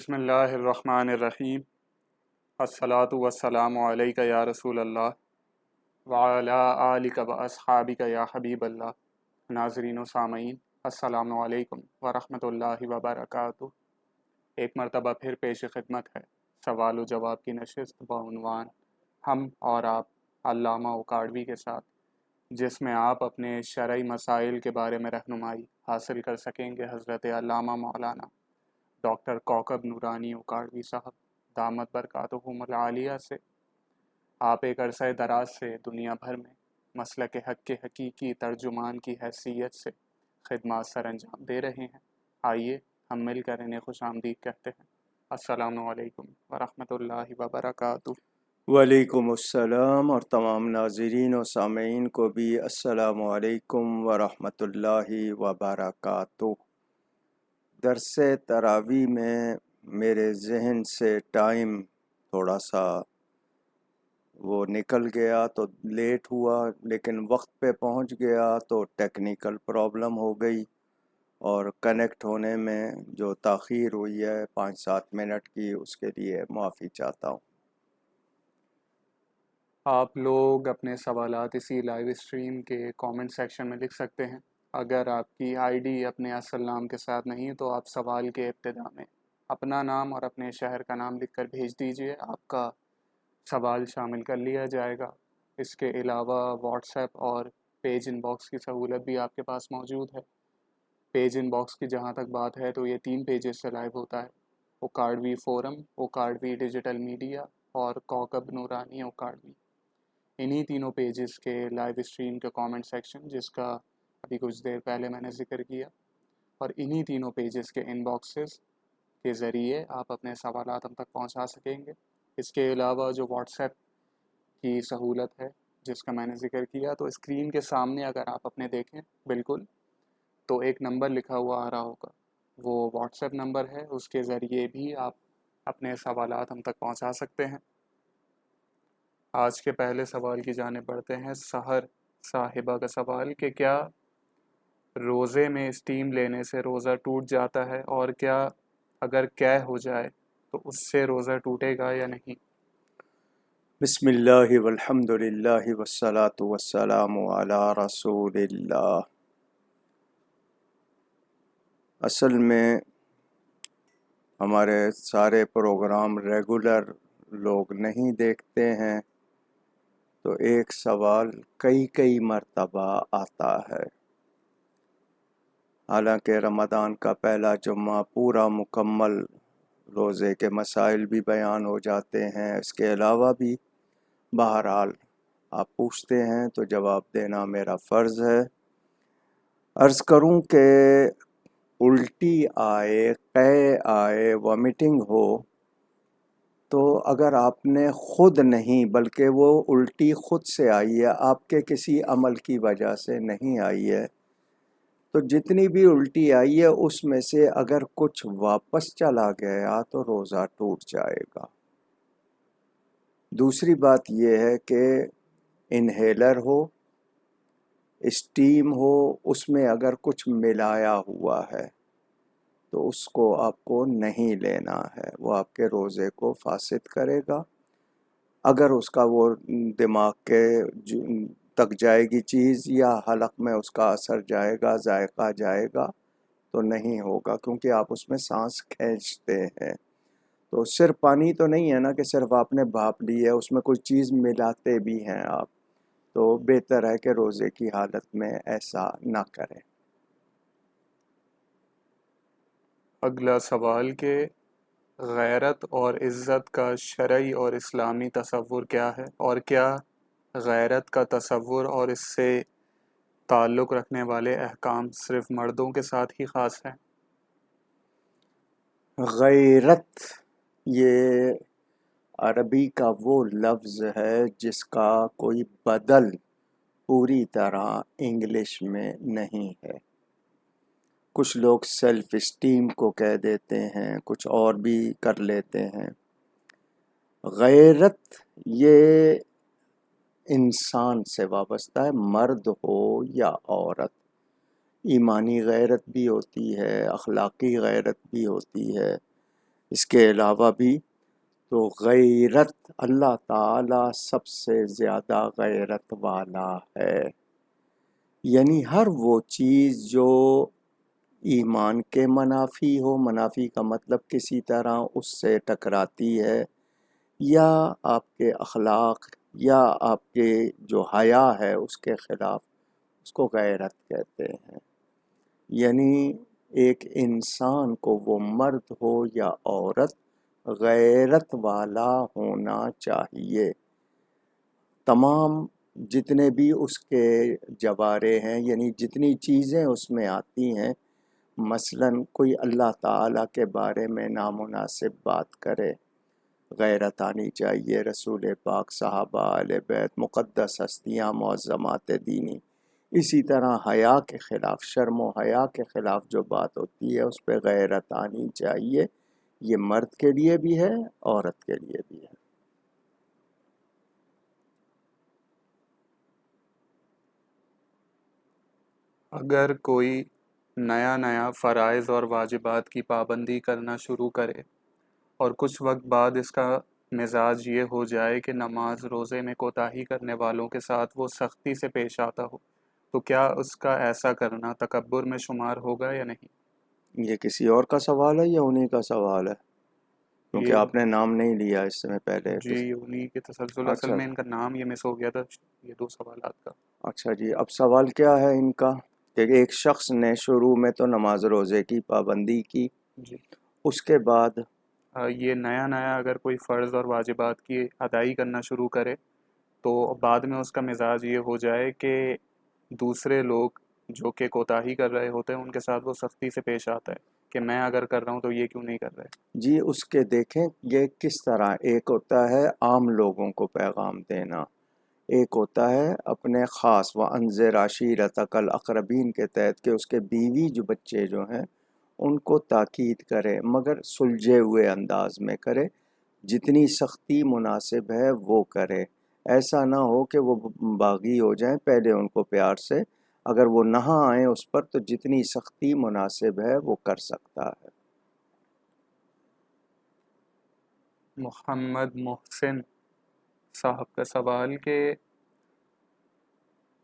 بسم اللہ الرحمن الرحیم۔ الصلاۃ والسلام علیک یا رسول اللہ وعلی آلک و اصحابک یا حبیب اللہ۔ ناظرین و سامعین، السلام علیکم ورحمۃ اللہ وبرکاتہ۔ ایک مرتبہ پھر پیش خدمت ہے سوال و جواب کی نشست بعنوان ہم اور آپ علامہ اوکاڑوی کے ساتھ، جس میں آپ اپنے شرعی مسائل کے بارے میں رہنمائی حاصل کر سکیں گے حضرت علامہ مولانا ڈاکٹر کوکب نورانی اوکاڑوی صاحب دامت برکاتہم العالیہ سے۔ آپ ایک عرصہ دراز سے دنیا بھر میں مسلک حق کے حقیقی ترجمان کی حیثیت سے خدمات سر انجام دے رہے ہیں۔ آئیے ہم مل کر انہیں خوش آمدید کہتے ہیں۔ السلام علیکم ورحمۃ اللہ وبرکاتہ۔ وعلیکم السلام، اور تمام ناظرین و سامعین کو بھی السلام علیکم ورحمۃ اللہ وبرکاتہ۔ درس تراویح میں میرے ذہن سے ٹائم تھوڑا سا وہ نکل گیا تو لیٹ ہوا، لیکن وقت پہ پہنچ گیا تو ٹیکنیکل پرابلم ہو گئی، اور کنیکٹ ہونے میں جو تاخیر ہوئی ہے 5-7 منٹ کی، اس کے لیے معافی چاہتا ہوں۔ آپ لوگ اپنے سوالات اسی لائیو اسٹریم کے کامنٹ سیکشن میں لکھ سکتے ہیں۔ اگر آپ کی آئی ڈی اپنے اصل نام کے ساتھ نہیں تو آپ سوال کے ابتدا میں اپنا نام اور اپنے شہر کا نام لکھ کر بھیج دیجئے، آپ کا سوال شامل کر لیا جائے گا۔ اس کے علاوہ واٹس ایپ اور پیج ان باکس کی سہولت بھی آپ کے پاس موجود ہے۔ پیج ان باکس کی جہاں تک بات ہے تو یہ 3 پیجز سے لائیو ہوتا ہے: اوکاڑوی فورم، اوکاڑوی ڈیجیٹل میڈیا اور کوکب نورانی اوکاڑوی۔ انہی تینوں پیجز کے لائیو اسٹریم کے کامنٹ سیکشن، جس کا ابھی کچھ دیر پہلے میں نے ذکر کیا، اور انہی تینوں پیجز کے ان باکسز کے ذریعے آپ اپنے سوالات ہم تک پہنچا سکیں گے۔ اس کے علاوہ جو واٹس ایپ کی سہولت ہے جس کا میں نے ذکر کیا، تو اسکرین کے سامنے اگر آپ اپنے دیکھیں بالکل تو ایک نمبر لکھا ہوا آ رہا ہوگا، وہ واٹس ایپ نمبر ہے، اس کے ذریعے بھی آپ اپنے سوالات ہم تک پہنچا سکتے ہیں۔ آج کے پہلے سوال کی جانب بڑھتے ہیں۔ سحر صاحبہ کا سوال کہ کیا روزے میں اسٹیم لینے سے روزہ ٹوٹ جاتا ہے، اور کیا اگر قے ہو جائے تو اس سے روزہ ٹوٹے گا یا نہیں؟ بسم اللہ والحمد للہ والصلاة والسلام علی رسول اللہ۔ اصل میں ہمارے سارے پروگرام ریگولر لوگ نہیں دیکھتے ہیں، تو ایک سوال کئی مرتبہ آتا ہے۔ حالانکہ رمضان کا پہلا جمعہ پورا مکمل روزے کے مسائل بھی بیان ہو جاتے ہیں، اس کے علاوہ بھی بہرحال آپ پوچھتے ہیں تو جواب دینا میرا فرض ہے۔ عرض کروں کہ الٹی آئے، قے آئے، وامٹنگ ہو، تو اگر آپ نے خود نہیں بلکہ وہ الٹی خود سے آئی ہے، آپ کے کسی عمل کی وجہ سے نہیں آئی ہے، تو جتنی بھی الٹی آئی ہے اس میں سے اگر کچھ واپس چلا گیا تو روزہ ٹوٹ جائے گا۔ دوسری بات یہ ہے کہ انہیلر ہو، اسٹیم ہو، اس میں اگر کچھ ملایا ہوا ہے تو اس کو آپ کو نہیں لینا ہے، وہ آپ کے روزے کو فاسد کرے گا۔ اگر اس کا وہ دماغ کے تک جائے گی چیز، یا حلق میں اس کا اثر جائے گا، ذائقہ جائے گا، تو نہیں ہوگا، کیونکہ آپ اس میں سانس کھینچتے ہیں۔ تو صرف پانی تو نہیں ہے نا کہ صرف آپ نے بھاپ لی ہے، اس میں کوئی چیز ملاتے بھی ہیں آپ، تو بہتر ہے کہ روزے کی حالت میں ایسا نہ کریں۔ اگلا سوال کہ غیرت اور عزت کا شرعی اور اسلامی تصور کیا ہے، اور کیا غیرت کا تصور اور اس سے تعلق رکھنے والے احکام صرف مردوں کے ساتھ ہی خاص ہیں؟ غیرت یہ عربی کا وہ لفظ ہے جس کا کوئی بدل پوری طرح انگلش میں نہیں ہے۔ کچھ لوگ سیلف اسٹیم کو کہہ دیتے ہیں، کچھ اور بھی کر لیتے ہیں۔ غیرت یہ انسان سے وابستہ ہے، مرد ہو یا عورت۔ ایمانی غیرت بھی ہوتی ہے، اخلاقی غیرت بھی ہوتی ہے، اس کے علاوہ بھی تو غیرت، اللہ تعالیٰ سب سے زیادہ غیرت والا ہے، یعنی ہر وہ چیز جو ایمان کے منافی ہو، منافی کا مطلب کسی طرح اس سے ٹکراتی ہے، یا آپ کے اخلاق یا آپ کے جو حیا ہے اس کے خلاف، اس کو غیرت کہتے ہیں۔ یعنی ایک انسان کو، وہ مرد ہو یا عورت، غیرت والا ہونا چاہیے۔ تمام جتنے بھی اس کے جوارے ہیں، یعنی جتنی چیزیں اس میں آتی ہیں، مثلاً کوئی اللہ تعالیٰ کے بارے میں نامناسب بات کرے، غیرت آنی چاہیے۔ رسول پاک، صحابہ، اہل بیت، مقدس ہستیاں، معظمات دینی۔ اسی طرح حیا کے خلاف، شرم و حیا کے خلاف جو بات ہوتی ہے اس پہ غیرت آنی چاہیے۔ یہ مرد کے لیے بھی ہے، عورت کے لیے بھی ہے۔ اگر کوئی نیا فرائض اور واجبات کی پابندی کرنا شروع کرے اور کچھ وقت بعد اس کا مزاج یہ ہو جائے کہ نماز روزے میں کوتاہی کرنے والوں کے ساتھ وہ سختی سے پیش آتا ہو، تو کیا اس کا ایسا کرنا تکبر میں شمار ہوگا یا نہیں؟ یہ کسی اور کا سوال ہے یا انہی کا سوال ہے؟ کیونکہ یہ آپ نے نام نہیں لیا اس میں پہلے۔ جی انہی کے تسلسل، اصل اچھا میں ان کا نام یہ مس ہو گیا تھا یہ دو سوالات کا۔ اچھا جی، اب سوال کیا ہے ان کا کہ ایک شخص نے شروع میں تو نماز روزے کی پابندی کی، جی اس کے بعد یہ نیا اگر کوئی فرض اور واجبات کی ادائی کرنا شروع کرے تو بعد میں اس کا مزاج یہ ہو جائے کہ دوسرے لوگ جو کہ کوتاہی کر رہے ہوتے ہیں ان کے ساتھ وہ سختی سے پیش آتا ہے کہ میں اگر کر رہا ہوں تو یہ کیوں نہیں کر رہے۔ جی اس کے دیکھیں یہ کس طرح، ایک ہوتا ہے عام لوگوں کو پیغام دینا، ایک ہوتا ہے اپنے خاص وَأَنذِرْ عَشِيرَتَكَ الْأَقْرَبِينَ کے تحت کہ اس کے بیوی جو بچے جو ہیں ان کو تاکید کرے، مگر سلجھے ہوئے انداز میں کرے، جتنی سختی مناسب ہے وہ کرے۔ ایسا نہ ہو کہ وہ باغی ہو جائیں، پہلے ان کو پیار سے، اگر وہ نہ آئیں اس پر تو جتنی سختی مناسب ہے وہ کر سکتا ہے۔ محمد محسن صاحب کا سوال کہ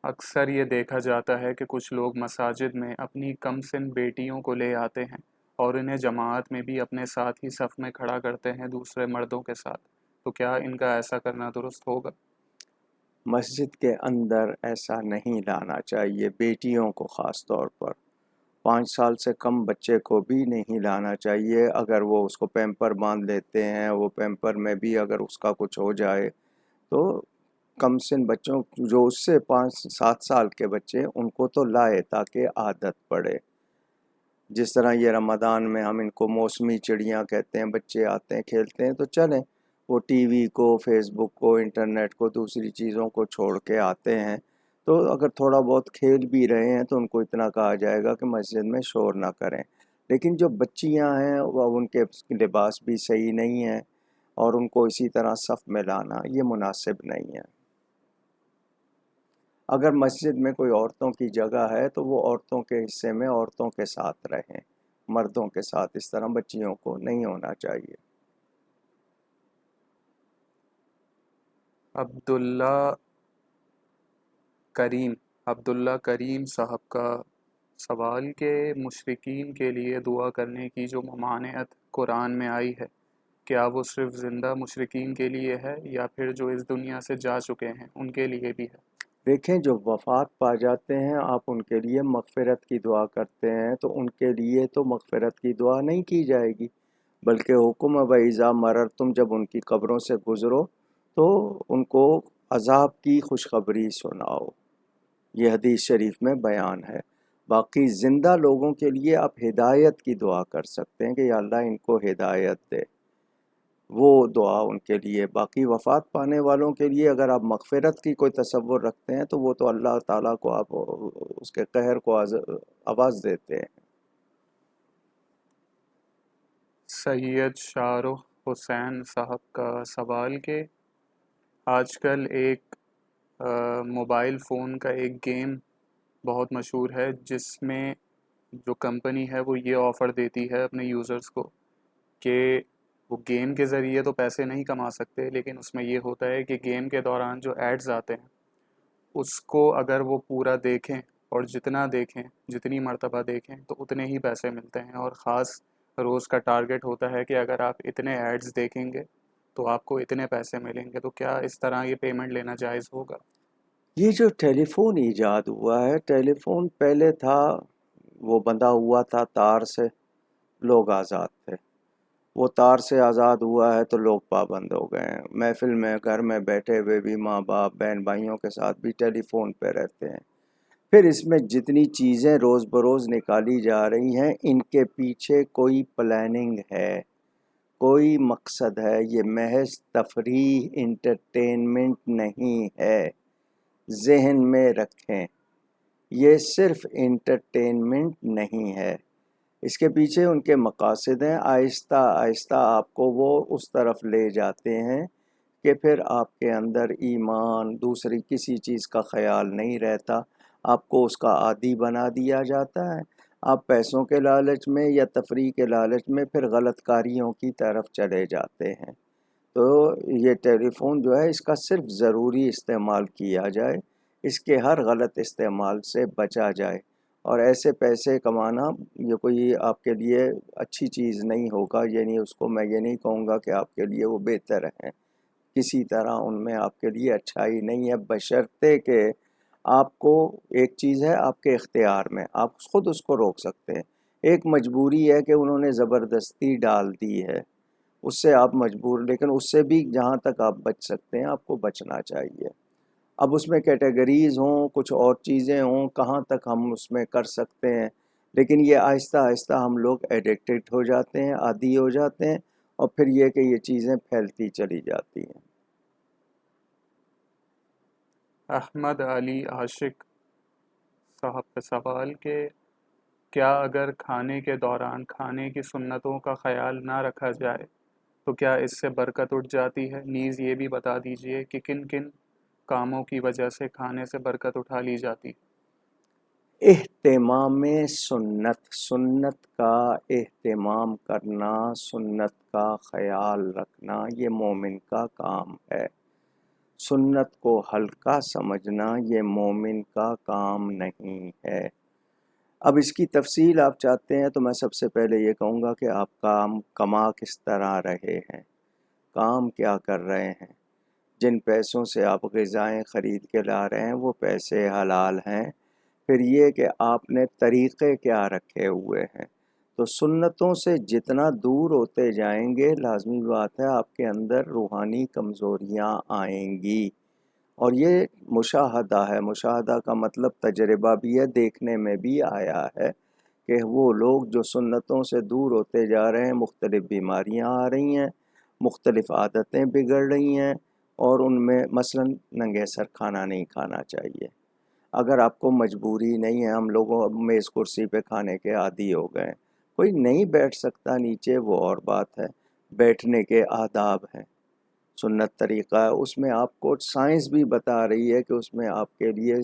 اکثر یہ دیکھا جاتا ہے کہ کچھ لوگ مساجد میں اپنی کم سن بیٹیوں کو لے آتے ہیں اور انہیں جماعت میں بھی اپنے ساتھ ہی صف میں کھڑا کرتے ہیں دوسرے مردوں کے ساتھ، تو کیا ان کا ایسا کرنا درست ہوگا؟ مسجد کے اندر ایسا نہیں لانا چاہیے، بیٹیوں کو خاص طور پر۔ 5 سال سے کم بچے کو بھی نہیں لانا چاہیے۔ اگر وہ اس کو پیمپر باندھ لیتے ہیں، وہ پیمپر میں بھی اگر اس کا کچھ ہو جائے تو کم سن بچوں جو اس سے 5-7 سال کے بچے، ان کو تو لائے تاکہ عادت پڑے۔ جس طرح یہ رمضان میں ہم ان کو موسمی چڑیاں کہتے ہیں، بچے آتے ہیں کھیلتے ہیں تو چلیں، وہ ٹی وی کو، فیس بک کو، انٹرنیٹ کو، دوسری چیزوں کو چھوڑ کے آتے ہیں، تو اگر تھوڑا بہت کھیل بھی رہے ہیں تو ان کو اتنا کہا جائے گا کہ مسجد میں شور نہ کریں۔ لیکن جو بچیاں ہیں وہ ان کے لباس بھی صحیح نہیں ہیں اور ان کو اسی طرح صف میں لانا یہ مناسب نہیں ہے۔ اگر مسجد میں کوئی عورتوں کی جگہ ہے تو وہ عورتوں کے حصے میں عورتوں کے ساتھ رہیں، مردوں کے ساتھ اس طرح بچیوں کو نہیں ہونا چاہیے۔ عبداللہ کریم صاحب کا سوال کہ مشرکین کے لیے دعا کرنے کی جو ممانعت قرآن میں آئی ہے، کیا وہ صرف زندہ مشرکین کے لیے ہے یا پھر جو اس دنیا سے جا چکے ہیں ان کے لیے بھی ہے؟ دیکھیں جو وفات پا جاتے ہیں آپ ان کے لیے مغفرت کی دعا کرتے ہیں تو ان کے لیے تو مغفرت کی دعا نہیں کی جائے گی، بلکہ حکم وَإِذَا مَرَرْتُمْ جب ان کی قبروں سے گزرو تو ان کو عذاب کی خوشخبری سناؤ، یہ حدیث شریف میں بیان ہے۔ باقی زندہ لوگوں کے لیے آپ ہدایت کی دعا کر سکتے ہیں کہ یا اللہ ان کو ہدایت دے، وہ دعا ان کے لیے۔ باقی وفات پانے والوں کے لیے اگر آپ مغفرت کی کوئی تصور رکھتے ہیں تو وہ تو اللہ تعالیٰ کو آپ اس کے قہر کو آواز دیتے ہیں۔ سید شاہ رخ حسین صاحب کا سوال کہ آج کل ایک موبائل فون کا ایک گیم بہت مشہور ہے جس میں جو کمپنی ہے وہ یہ آفر دیتی ہے اپنے یوزرز کو کہ وہ گیم کے ذریعے تو پیسے نہیں کما سکتے، لیکن اس میں یہ ہوتا ہے کہ گیم کے دوران جو ایڈز آتے ہیں اس کو اگر وہ پورا دیکھیں اور جتنا دیکھیں، جتنی مرتبہ دیکھیں تو اتنے ہی پیسے ملتے ہیں، اور خاص روز کا ٹارگٹ ہوتا ہے کہ اگر آپ اتنے ایڈز دیکھیں گے تو آپ کو اتنے پیسے ملیں گے۔ تو کیا اس طرح یہ پیمنٹ لینا جائز ہوگا؟ یہ جو ٹیلی فون ایجاد ہوا ہے، ٹیلی فون پہلے تھا وہ بندھا ہوا تھا تار سے، لوگ آزاد تھے۔ وہ تار سے آزاد ہوا ہے تو لوگ پابند ہو گئے ہیں۔ محفل میں گھر میں بیٹھے ہوئے بھی ماں باپ بہن بھائیوں کے ساتھ بھی ٹیلی فون پہ رہتے ہیں۔ پھر اس میں جتنی چیزیں روز بروز نکالی جا رہی ہیں، ان کے پیچھے کوئی پلاننگ ہے، کوئی مقصد ہے۔ یہ محض تفریح انٹرٹینمنٹ نہیں ہے، ذہن میں رکھیں۔ یہ صرف انٹرٹینمنٹ نہیں ہے، اس کے پیچھے ان کے مقاصد ہیں۔ آہستہ آہستہ آپ کو وہ اس طرف لے جاتے ہیں کہ پھر آپ کے اندر ایمان، دوسری کسی چیز کا خیال نہیں رہتا، آپ کو اس کا عادی بنا دیا جاتا ہے۔ آپ پیسوں کے لالچ میں یا تفریح کے لالچ میں پھر غلط کاریوں کی طرف چلے جاتے ہیں۔ تو یہ ٹیلی فون جو ہے، اس کا صرف ضروری استعمال کیا جائے، اس کے ہر غلط استعمال سے بچا جائے، اور ایسے پیسے کمانا یہ کوئی آپ کے لیے اچھی چیز نہیں ہوگا۔ یعنی اس کو میں یہ نہیں کہوں گا کہ آپ کے لیے وہ بہتر ہیں، کسی طرح ان میں آپ کے لیے اچھائی نہیں ہے، بشرطے کہ آپ کو ایک چیز ہے آپ کے اختیار میں، آپ خود اس کو روک سکتے ہیں۔ ایک مجبوری ہے کہ انہوں نے زبردستی ڈال دی ہے، اس سے آپ مجبور، لیکن اس سے بھی جہاں تک آپ بچ سکتے ہیں آپ کو بچنا چاہیے۔ اب اس میں کیٹیگریز ہوں، کچھ اور چیزیں ہوں، کہاں تک ہم اس میں کر سکتے ہیں، لیکن یہ آہستہ آہستہ ہم لوگ ایڈکٹڈ ہو جاتے ہیں، عادی ہو جاتے ہیں، اور پھر یہ کہ یہ چیزیں پھیلتی چلی جاتی ہیں۔ احمد علی عاشق صاحب کا سوال کہ کیا اگر کھانے کے دوران کھانے کی سنتوں کا خیال نہ رکھا جائے تو کیا اس سے برکت اٹھ جاتی ہے؟ نیز یہ بھی بتا دیجئے کہ کن کن کاموں کی وجہ سے کھانے سے برکت اٹھا لی جاتی؟ اہتمام سنت، سنت کا اہتمام کرنا، سنت کا خیال رکھنا، یہ مومن کا کام ہے۔ سنت کو ہلکا سمجھنا یہ مومن کا کام نہیں ہے۔ اب اس کی تفصیل آپ چاہتے ہیں تو میں سب سے پہلے یہ کہوں گا کہ آپ کام کما کس طرح رہے ہیں، کام کیا کر رہے ہیں۔ جن پیسوں سے آپ غذائیں خرید کے لا رہے ہیں وہ پیسے حلال ہیں۔ پھر یہ کہ آپ نے طریقے کیا رکھے ہوئے ہیں۔ تو سنتوں سے جتنا دور ہوتے جائیں گے، لازمی بات ہے آپ کے اندر روحانی کمزوریاں آئیں گی، اور یہ مشاہدہ ہے۔ مشاہدہ کا مطلب تجربہ بھی ہے، دیکھنے میں بھی آیا ہے کہ وہ لوگ جو سنتوں سے دور ہوتے جا رہے ہیں، مختلف بیماریاں آ رہی ہیں، مختلف عادتیں بگڑ رہی ہیں، اور ان میں مثلا ننگے سر کھانا نہیں کھانا چاہیے۔ اگر آپ کو مجبوری نہیں ہے، ہم لوگوں میز کرسی پہ کھانے کے عادی ہو گئے، کوئی نہیں بیٹھ سکتا نیچے، وہ اور بات ہے، بیٹھنے کے آداب ہیں، سنت طریقہ ہے، اس میں آپ کو سائنس بھی بتا رہی ہے کہ اس میں آپ کے لیے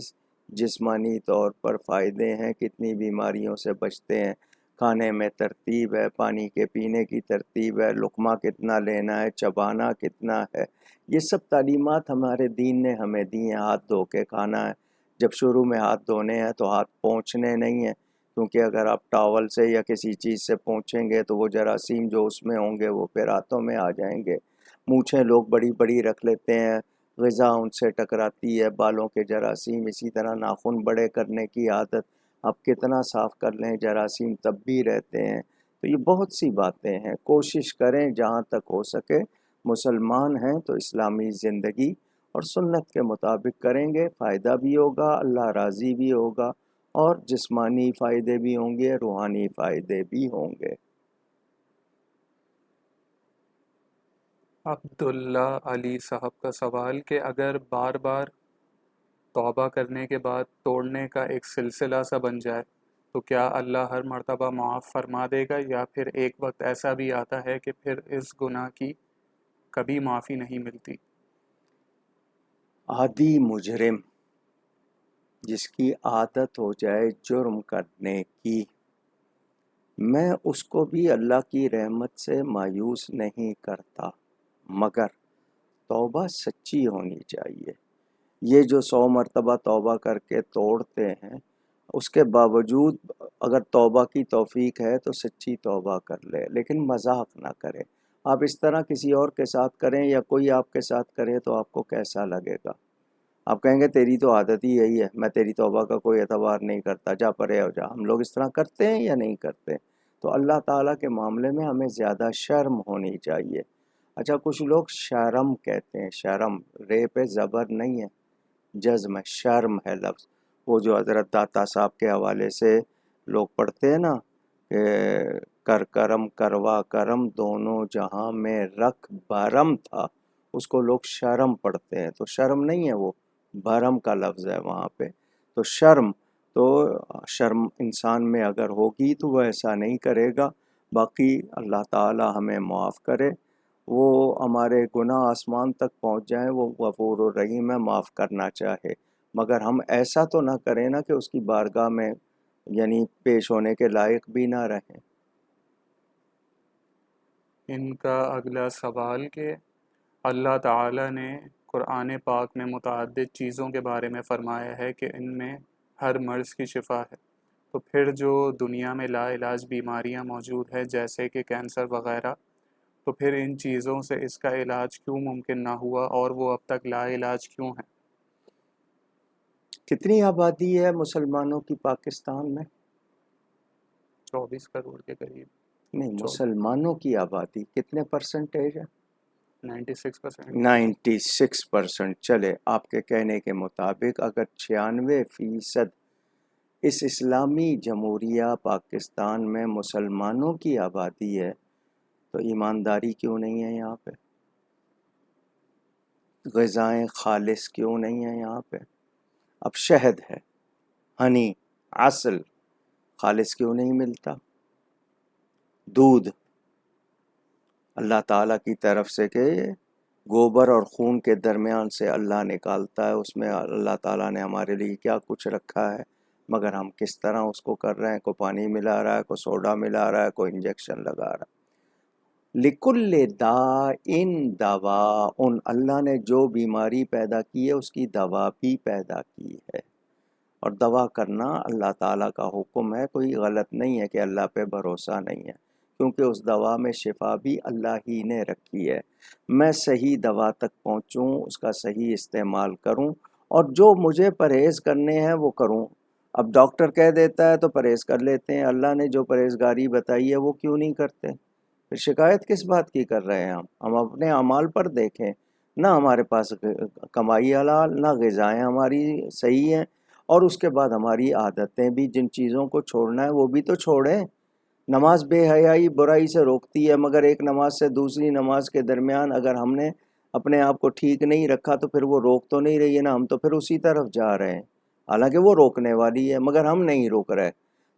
جسمانی طور پر فائدے ہیں، کتنی بیماریوں سے بچتے ہیں۔ کھانے میں ترتیب ہے، پانی کے پینے کی ترتیب ہے، لقمہ کتنا لینا ہے، چبانا کتنا ہے، یہ سب تعلیمات ہمارے دین نے ہمیں دی ہیں۔ ہاتھ دھو کے کھانا ہے، جب شروع میں ہاتھ دھونے ہیں تو ہاتھ پونچھنے نہیں ہیں، کیونکہ اگر آپ ٹاول سے یا کسی چیز سے پونچھیں گے تو وہ جراثیم جو اس میں ہوں گے وہ پھر ہاتھوں میں آ جائیں گے۔ مونچھیں لوگ بڑی بڑی رکھ لیتے ہیں، غذا ان سے ٹکراتی ہے، بالوں کے جراثیم، اسی طرح ناخن بڑے کرنے کی عادت، آپ کتنا صاف کر لیں جراثیم تب بھی رہتے ہیں۔ تو یہ بہت سی باتیں ہیں، کوشش کریں جہاں تک ہو سکے، مسلمان ہیں تو اسلامی زندگی اور سنت کے مطابق کریں گے، فائدہ بھی ہوگا، اللہ راضی بھی ہوگا، اور جسمانی فائدے بھی ہوں گے، روحانی فائدے بھی ہوں گے۔ عبداللہ علی صاحب کا سوال کہ اگر بار بار توبہ کرنے کے بعد توڑنے کا ایک سلسلہ سا بن جائے تو کیا اللہ ہر مرتبہ معاف فرما دے گا، یا پھر ایک وقت ایسا بھی آتا ہے کہ پھر اس گناہ کی کبھی معافی نہیں ملتی؟ عادی مجرم جس کی عادت ہو جائے جرم کرنے کی، میں اس کو بھی اللہ کی رحمت سے مایوس نہیں کرتا، مگر توبہ سچی ہونی چاہیے۔ یہ جو 100 مرتبہ توبہ کر کے توڑتے ہیں، اس کے باوجود اگر توبہ کی توفیق ہے تو سچی توبہ کر لے، لیکن مذاق نہ کرے۔ آپ اس طرح کسی اور کے ساتھ کریں یا کوئی آپ کے ساتھ کرے تو آپ کو کیسا لگے گا؟ آپ کہیں گے تیری تو عادت ہی یہی ہے، میں تیری توبہ کا کوئی اعتبار نہیں کرتا، جا پرے ہو جا۔ ہم لوگ اس طرح کرتے ہیں یا نہیں کرتے؟ تو اللہ تعالیٰ کے معاملے میں ہمیں زیادہ شرم ہونی چاہیے۔ اچھا، کچھ لوگ شرم کہتے ہیں، شرم، رے پہ زبر نہیں ہے، جزم ہے، شرم ہے لفظ۔ وہ جو حضرت داتا صاحب کے حوالے سے لوگ پڑھتے ہیں نا کہ کر کرم کروا کرم دونوں جہاں میں رکھ بھرم تھا، اس کو لوگ شرم پڑھتے ہیں، تو شرم نہیں ہے، وہ بھرم کا لفظ ہے وہاں پہ۔ تو شرم انسان میں اگر ہوگی تو وہ ایسا نہیں کرے گا۔ باقی اللہ تعالی ہمیں معاف کرے، وہ ہمارے گناہ آسمان تک پہنچ جائیں، وہ غفور الرحیم ہے، معاف کرنا چاہے، مگر ہم ایسا تو نہ کریں نا کہ اس کی بارگاہ میں یعنی پیش ہونے کے لائق بھی نہ رہیں۔ ان کا اگلا سوال کہ اللہ تعالیٰ نے قرآن پاک میں متعدد چیزوں کے بارے میں فرمایا ہے کہ ان میں ہر مرض کی شفا ہے، تو پھر جو دنیا میں لا علاج بیماریاں موجود ہیں جیسے کہ کینسر وغیرہ، تو پھر ان چیزوں سے اس کا علاج کیوں ممکن نہ ہوا اور وہ اب تک لا علاج کیوں ہیں؟ کتنی آبادی ہے مسلمانوں کی پاکستان میں؟ 24 کروڑ کے قریب۔ نہیں، مسلمانوں کی آبادی کتنے پرسنٹیج ہے؟ 96%۔ 96%۔ چلے آپ کے کہنے کے مطابق اگر 96% اس اسلامی جمہوریہ پاکستان میں مسلمانوں کی آبادی ہے تو ایمانداری کیوں نہیں ہے یہاں پہ؟ غذائیں خالص کیوں نہیں ہیں یہاں پہ؟ اب شہد ہے، ہنی، عسل خالص کیوں نہیں ملتا؟ دودھ اللہ تعالیٰ کی طرف سے کہ گوبر اور خون کے درمیان سے اللہ نکالتا ہے، اس میں اللہ تعالیٰ نے ہمارے لیے کیا کچھ رکھا ہے، مگر ہم کس طرح اس کو کر رہے ہیں؟ کوئی پانی ملا رہا ہے، کوئی سوڈا ملا رہا ہے، کوئی انجیکشن لگا رہا ہے۔ لِكُلِّ دَاءٍ دَوَاءٌ، اللہ نے جو بیماری پیدا کی ہے اس کی دوا بھی پیدا کی ہے، اور دوا کرنا اللہ تعالیٰ کا حکم ہے، کوئی غلط نہیں ہے کہ اللہ پہ بھروسہ نہیں ہے، کیونکہ اس دوا میں شفا بھی اللہ ہی نے رکھی ہے۔ میں صحیح دوا تک پہنچوں، اس کا صحیح استعمال کروں، اور جو مجھے پرہیز کرنے ہیں وہ کروں۔ اب ڈاکٹر کہہ دیتا ہے تو پرہیز کر لیتے ہیں، اللہ نے جو پرہیزگاری بتائی ہے وہ کیوں نہیں کرتے؟ پھر شکایت کس بات کی کر رہے ہیں ہم اپنے اعمال پر دیکھیں، نہ ہمارے پاس کمائی حلال، نہ غذائیں ہماری صحیح ہیں، اور اس کے بعد ہماری عادتیں بھی، جن چیزوں کو چھوڑنا ہے وہ بھی تو چھوڑیں۔ نماز بے حیائی برائی سے روکتی ہے، مگر ایک نماز سے دوسری نماز کے درمیان اگر ہم نے اپنے آپ کو ٹھیک نہیں رکھا تو پھر وہ روک تو نہیں رہی ہے نا، ہم تو پھر اسی طرف جا رہے ہیں، حالانکہ وہ روکنے والی ہے مگر ہم نہیں روک رہے۔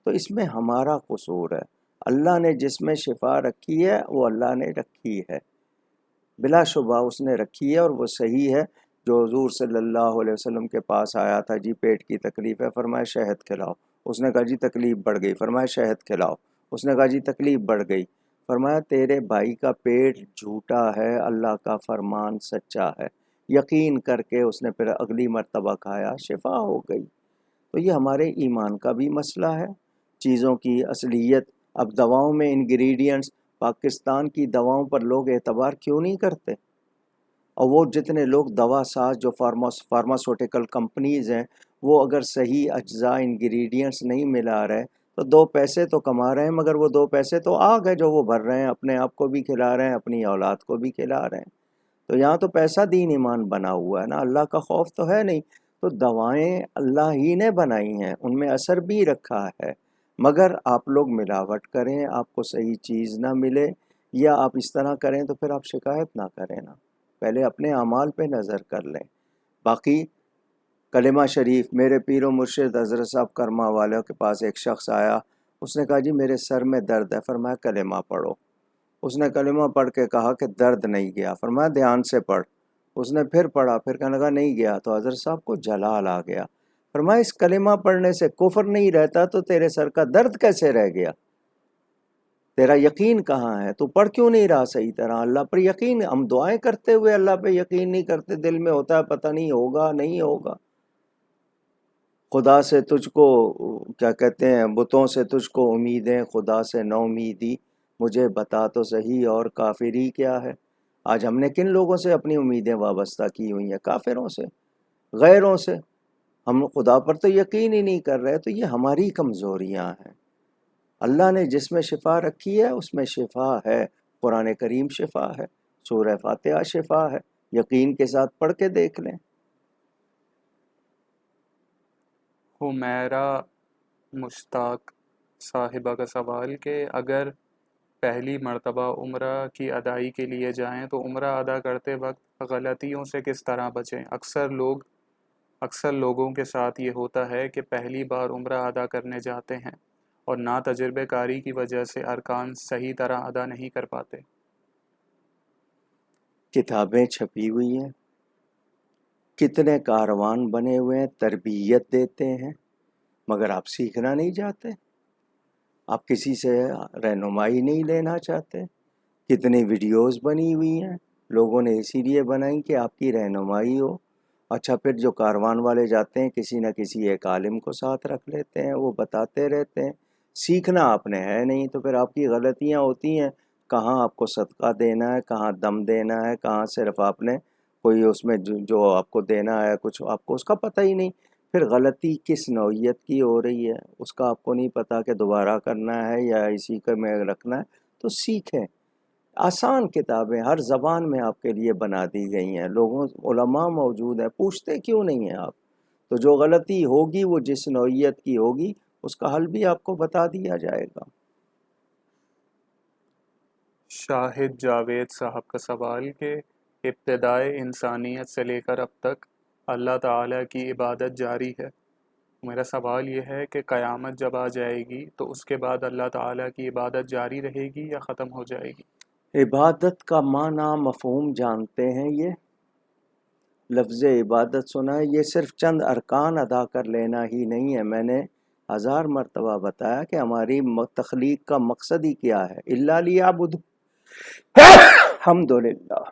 تو اس میں ہمارا قصور ہے۔ اللہ نے جس میں شفا رکھی ہے وہ اللہ نے رکھی ہے، بلا شبہ اس نے رکھی ہے، اور وہ صحیح ہے۔ جو حضور صلی اللہ علیہ وسلم کے پاس آیا تھا، جی پیٹ کی تکلیف ہے، فرمایا شہد کھلاؤ، اس نے کہا جی تکلیف بڑھ گئی، فرمایا شہد کھلاؤ، اس نے کہا جی تکلیف بڑھ گئی، فرمایا تیرے بھائی کا پیٹ جھوٹا ہے، اللہ کا فرمان سچا ہے، یقین کر کے اس نے پھر اگلی مرتبہ کھایا، شفا ہو گئی۔ تو یہ ہمارے ایمان کا بھی مسئلہ ہے، چیزوں کی اصلیت۔ اب دواؤں میں انگریڈینٹس، پاکستان کی دواؤں پر لوگ اعتبار کیوں نہیں کرتے؟ اور وہ جتنے لوگ دوا ساز جو فارماسوٹیکل کمپنیز ہیں، وہ اگر صحیح اجزاء انگریڈینٹس نہیں ملا رہے تو 2 پیسے تو کما رہے ہیں، مگر وہ 2 پیسے تو آگ ہے جو وہ بھر رہے ہیں، اپنے آپ کو بھی کھلا رہے ہیں، اپنی اولاد کو بھی کھلا رہے ہیں۔ تو یہاں تو پیسہ دین ایمان بنا ہوا ہے نا، اللہ کا خوف تو ہے نہیں۔ تو دوائیں اللہ ہی نے بنائی ہیں، ان میں اثر بھی رکھا ہے، مگر آپ لوگ ملاوٹ کریں، آپ کو صحیح چیز نہ ملے، یا آپ اس طرح کریں تو پھر آپ شکایت نہ کریں نا، پہلے اپنے اعمال پہ نظر کر لیں۔ باقی کلمہ شریف، میرے پیر و مرشد حضرت صاحب کرما والوں کے پاس ایک شخص آیا، اس نے کہا جی میرے سر میں درد ہے، فرمایا کلمہ پڑھو۔ اس نے کلمہ پڑھ کے کہا کہ درد نہیں گیا، فرمایا دھیان سے پڑھ۔ اس نے پھر پڑھا، پھر کہنے لگا نہیں گیا، تو حضرت صاحب کو جلال آ گیا، فرمایا اس کلمہ پڑھنے سے کفر نہیں رہتا تو تیرے سر کا درد کیسے رہ گیا؟ تیرا یقین کہاں ہے؟ تو پڑھ کیوں نہیں رہا صحیح طرح؟ اللہ پر یقین، ہم دعائیں کرتے ہوئے اللہ پہ یقین نہیں کرتے، دل میں ہوتا ہے پتہ نہیں ہوگا نہیں ہوگا۔ خدا سے تجھ کو کیا کہتے ہیں، بتوں سے تجھ کو امیدیں، خدا سے نو امیدی، مجھے بتا تو صحیح اور کافری کیا ہے۔ آج ہم نے کن لوگوں سے اپنی امیدیں وابستہ کی ہوئی ہیں؟ کافروں سے، غیروں سے۔ ہم خدا پر تو یقین ہی نہیں کر رہے، تو یہ ہماری کمزوریاں ہیں۔ اللہ نے جس میں شفا رکھی ہے اس میں شفا ہے، قرآن کریم شفا ہے، سورہ فاتحہ شفا ہے، یقین کے ساتھ پڑھ کے دیکھ لیں۔ حمیرہ مشتاق صاحبہ کا سوال کہ اگر پہلی مرتبہ عمرہ کی ادائی کے لیے جائیں تو عمرہ ادا کرتے وقت غلطیوں سے کس طرح بچیں؟ اکثر لوگوں کے ساتھ یہ ہوتا ہے کہ پہلی بار عمرہ ادا کرنے جاتے ہیں اور نا تجربہ کاری کی وجہ سے ارکان صحیح طرح ادا نہیں کر پاتے۔ کتابیں چھپی ہوئی ہیں، کتنے کاروان بنے ہوئے ہیں، تربیت دیتے ہیں، مگر آپ سیکھنا نہیں چاہتے، آپ کسی سے رہنمائی نہیں لینا چاہتے۔ کتنی ویڈیوز بنی ہوئی ہیں، لوگوں نے اسی لیے بنائی کہ آپ کی رہنمائی ہو۔ اچھا، پھر جو کاروان والے جاتے ہیں کسی نہ کسی ایک عالم کو ساتھ رکھ لیتے ہیں، وہ بتاتے رہتے ہیں، سیکھنا آپ نے ہے نہیں، تو پھر آپ کی غلطیاں ہوتی ہیں۔ کہاں آپ کو صدقہ دینا ہے، کہاں دم دینا ہے، کہاں صرف آپ نے کوئی اس میں جو آپ کو دینا ہے کچھ آپ کو اس کا پتہ ہی نہیں۔ پھر غلطی کس نوعیت کی ہو رہی ہے اس کا آپ کو نہیں پتہ کہ دوبارہ کرنا ہے یا اسی کا میں رکھنا ہے، تو سیکھیں۔ آسان کتابیں ہر زبان میں آپ کے لیے بنا دی گئی ہیں، لوگوں علماء موجود ہیں، پوچھتے کیوں نہیں ہیں آپ؟ تو جو غلطی ہوگی وہ جس نوعیت کی ہوگی اس کا حل بھی آپ کو بتا دیا جائے گا۔ شاہد جاوید صاحب کا سوال کہ ابتدائے انسانیت سے لے کر اب تک اللہ تعالیٰ کی عبادت جاری ہے۔ میرا سوال یہ ہے کہ قیامت جب آ جائے گی تو اس کے بعد اللہ تعالیٰ کی عبادت جاری رہے گی یا ختم ہو جائے گی؟ عبادت کا معنی مفہوم جانتے ہیں؟ یہ لفظ عبادت سنا ہے، یہ صرف چند ارکان ادا کر لینا ہی نہیں ہے۔ میں نے 1000 مرتبہ بتایا کہ ہماری تخلیق کا مقصد ہی کیا ہے، الا لیعبد الحمدللہ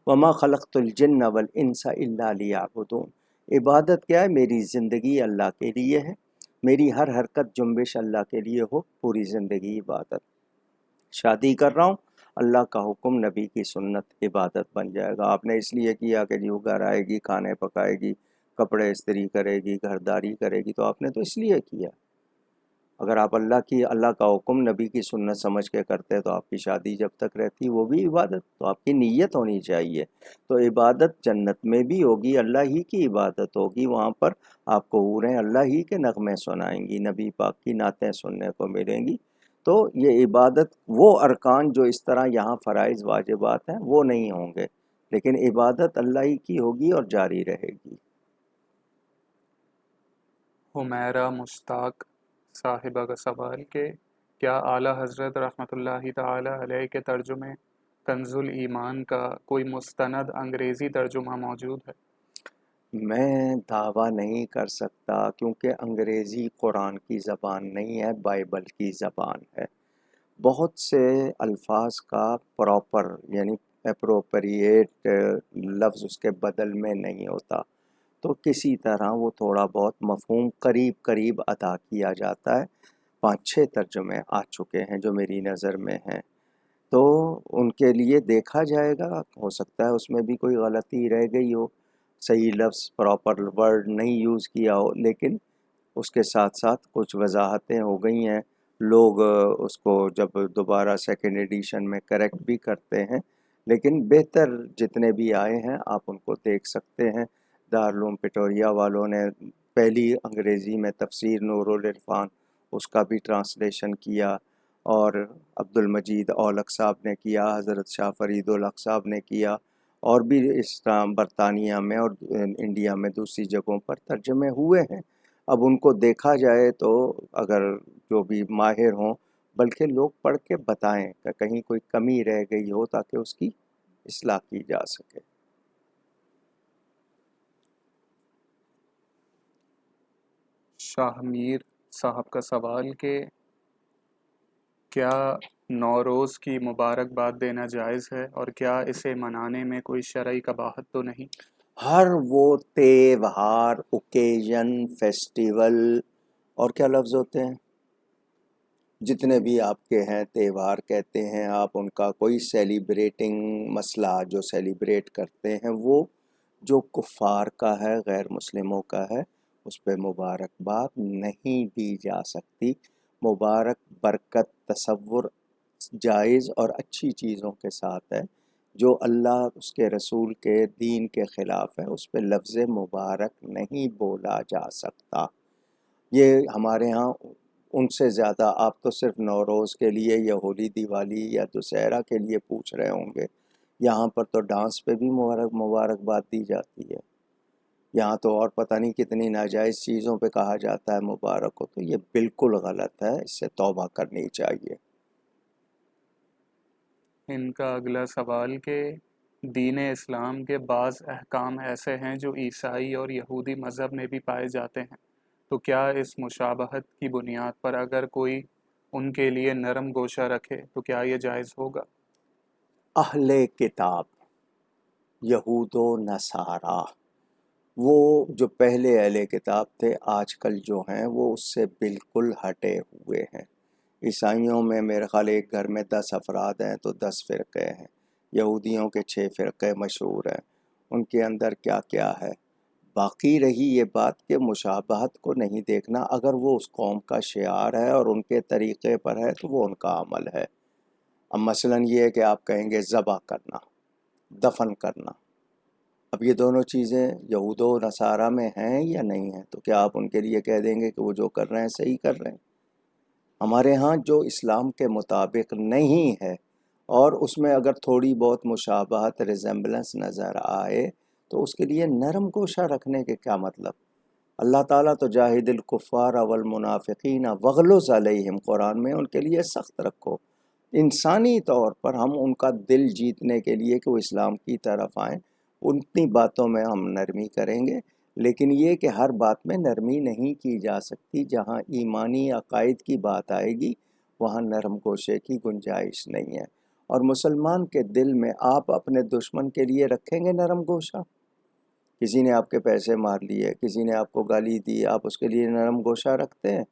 وما خلقت الجن والانس الا لیعبدون۔ عبادت کیا ہے؟ میری زندگی اللہ کے لیے ہے، میری ہر حرکت جنبش اللہ کے لیے ہو، پوری زندگی عبادت۔ شادی کر رہا ہوں، اللہ کا حکم، نبی کی سنت، عبادت بن جائے گا۔ آپ نے اس لیے کیا کہ جو گھر آئے گی، کھانے پکائے گی، کپڑے استری کرے گی، گھرداری کرے گی، تو آپ نے تو اس لیے کیا۔ اگر آپ اللہ کا حکم نبی کی سنت سمجھ کے کرتے تو آپ کی شادی جب تک رہتی وہ بھی عبادت، تو آپ کی نیت ہونی چاہیے۔ تو عبادت جنت میں بھی ہوگی، اللہ ہی کی عبادت ہوگی، وہاں پر آپ کو حوریں اللہ ہی کے نغمے سنائیں گی، نبی پاک کی نعتیں سننے کو ملیں گی۔ تو یہ عبادت، وہ ارکان جو اس طرح یہاں فرائض واجبات ہیں وہ نہیں ہوں گے، لیکن عبادت اللہ ہی کی ہوگی اور جاری رہے گی۔ حمیرہ مشتاق صاحبہ کا سوال کہ کیا اعلیٰ حضرت رحمۃ اللہ تعالی علیہ کے ترجمے کنز الایمان کا کوئی مستند انگریزی ترجمہ موجود ہے؟ میں دعویٰ نہیں کر سکتا کیونکہ انگریزی قرآن کی زبان نہیں ہے، بائبل کی زبان ہے۔ بہت سے الفاظ کا پراپر یعنی اپروپریٹ لفظ اس کے بدل میں نہیں ہوتا، تو کسی طرح وہ تھوڑا بہت مفہوم قریب قریب ادا کیا جاتا ہے۔ 5-6 ترجمے آ چکے ہیں جو میری نظر میں ہیں، تو ان کے لیے دیکھا جائے گا، ہو سکتا ہے اس میں بھی کوئی غلطی رہ گئی ہو، صحیح لفظ پراپر ورڈ نہیں یوز کیا ہو، لیکن اس کے ساتھ ساتھ کچھ وضاحتیں ہو گئی ہیں، لوگ اس کو جب دوبارہ سیکنڈ ایڈیشن میں کریکٹ بھی کرتے ہیں، لیکن بہتر جتنے بھی آئے ہیں آپ ان کو دیکھ سکتے ہیں۔ دارالعلوم پٹوریا والوں نے پہلی انگریزی میں تفسیر نور العرفان اس کا بھی ٹرانسلیشن کیا، اور عبد المجید اولک صاحب نے کیا، حضرت شاہ فرید الحق صاحب نے کیا، اور بھی اس طرح برطانیہ میں اور انڈیا میں دوسری جگہوں پر ترجمے ہوئے ہیں۔ اب ان کو دیکھا جائے تو اگر جو بھی ماہر ہوں، بلکہ لوگ پڑھ کے بتائیں کہ کہیں کوئی کمی رہ گئی ہو تاکہ اس کی اصلاح کی جا سکے۔ شاہ میر صاحب کا سوال کہ کیا نوروز کی مبارکباد دینا جائز ہے، اور کیا اسے منانے میں کوئی شرعی قباحت تو نہیں؟ ہر وہ تہوار، اوکیزن، فیسٹیول اور کیا لفظ ہوتے ہیں، جتنے بھی آپ کے ہیں تہوار کہتے ہیں آپ، ان کا کوئی سیلیبریٹنگ مسئلہ جو سیلیبریٹ کرتے ہیں وہ جو کفار کا ہے، غیر مسلموں کا ہے، اس پہ مبارکباد نہیں دی جا سکتی۔ مبارک برکت تصور جائز اور اچھی چیزوں کے ساتھ ہے، جو اللہ اس کے رسول کے دین کے خلاف ہے اس پہ لفظ مبارک نہیں بولا جا سکتا۔ یہ ہمارے ہاں ان سے زیادہ آپ تو صرف نوروز کے لیے یا ہولی دیوالی یا دسہرہ کے لیے پوچھ رہے ہوں گے، یہاں پر تو ڈانس پہ بھی مبارکباد دی جاتی ہے، یہاں تو اور پتہ نہیں کتنی ناجائز چیزوں پہ کہا جاتا ہے مبارک ہو، تو یہ بالکل غلط ہے، اس سے توبہ کرنی چاہیے۔ ان کا اگلا سوال کہ دین اسلام کے بعض احکام ایسے ہیں جو عیسائی اور یہودی مذہب میں بھی پائے جاتے ہیں، تو کیا اس مشابہت کی بنیاد پر اگر کوئی ان کے لیے نرم گوشہ رکھے تو کیا یہ جائز ہوگا؟ اہل کتاب، یہود و نصارہ، وہ جو پہلے اہل کتاب تھے آج کل جو ہیں وہ اس سے بالکل ہٹے ہوئے ہیں۔ عیسائیوں میں میرے خیال ایک گھر میں 10 افراد ہیں تو 10 فرقے ہیں، یہودیوں کے 6 فرقے مشہور ہیں، ان کے اندر کیا کیا ہے۔ باقی رہی یہ بات کہ مشابہت کو نہیں دیکھنا، اگر وہ اس قوم کا شعار ہے اور ان کے طریقے پر ہے تو وہ ان کا عمل ہے۔ اب مثلاً یہ ہے کہ آپ کہیں گے ذبح کرنا، دفن کرنا، اب یہ دونوں چیزیں یہود و نصارہ میں ہیں یا نہیں ہیں، تو کیا آپ ان کے لیے کہہ دیں گے کہ وہ جو کر رہے ہیں صحیح کر رہے ہیں؟ ہمارے ہاں جو اسلام کے مطابق نہیں ہے اور اس میں اگر تھوڑی بہت مشابہت ریزمبلنس نظر آئے تو اس کے لیے نرم گوشہ رکھنے کے کیا مطلب؟ اللہ تعالیٰ تو جاہد الکفار والمنافقین وغلظ علیہم، قرآن میں ان کے لیے سخت رکھو۔ انسانی طور پر ہم ان کا دل جیتنے کے لیے کہ وہ اسلام کی طرف آئیں، اتنی باتوں میں ہم نرمی کریں گے، لیکن یہ کہ ہر بات میں نرمی نہیں کی جا سکتی، جہاں ایمانی عقائد کی بات آئے گی وہاں نرم گوشے کی گنجائش نہیں ہے۔ اور مسلمان کے دل میں آپ اپنے دشمن کے لیے رکھیں گے نرم گوشہ؟ کسی نے آپ کے پیسے مار لیے، کسی نے آپ کو گالی دی، آپ اس کے لیے نرم گوشہ رکھتے ہیں؟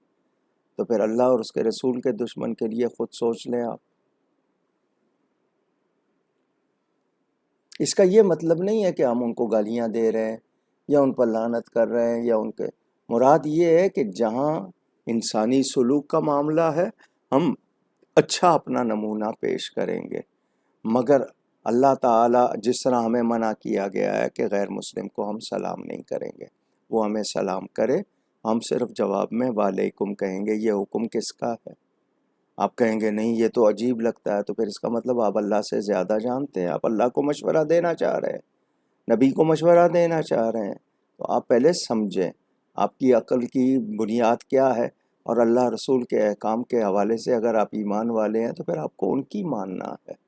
تو پھر اللہ اور اس کے رسول کے دشمن کے لیے خود سوچ لیں آپ۔ اس کا یہ مطلب نہیں ہے کہ ہم ان کو گالیاں دے رہے ہیں یا ان پر لعنت کر رہے ہیں، یا ان کے مراد یہ ہے کہ جہاں انسانی سلوک کا معاملہ ہے ہم اچھا اپنا نمونہ پیش کریں گے، مگر اللہ تعالیٰ جس طرح ہمیں منع کیا گیا ہے کہ غیر مسلم کو ہم سلام نہیں کریں گے، وہ ہمیں سلام کرے، ہم صرف جواب میں وعلیکم کہیں گے۔ یہ حکم کس کا ہے؟ آپ کہیں گے نہیں یہ تو عجیب لگتا ہے، تو پھر اس کا مطلب آپ اللہ سے زیادہ جانتے ہیں، آپ اللہ کو مشورہ دینا چاہ رہے ہیں، نبی کو مشورہ دینا چاہ رہے ہیں، تو آپ پہلے سمجھیں آپ کی عقل کی بنیاد کیا ہے، اور اللہ رسول کے احکام کے حوالے سے اگر آپ ایمان والے ہیں تو پھر آپ کو ان کی ماننا ہے۔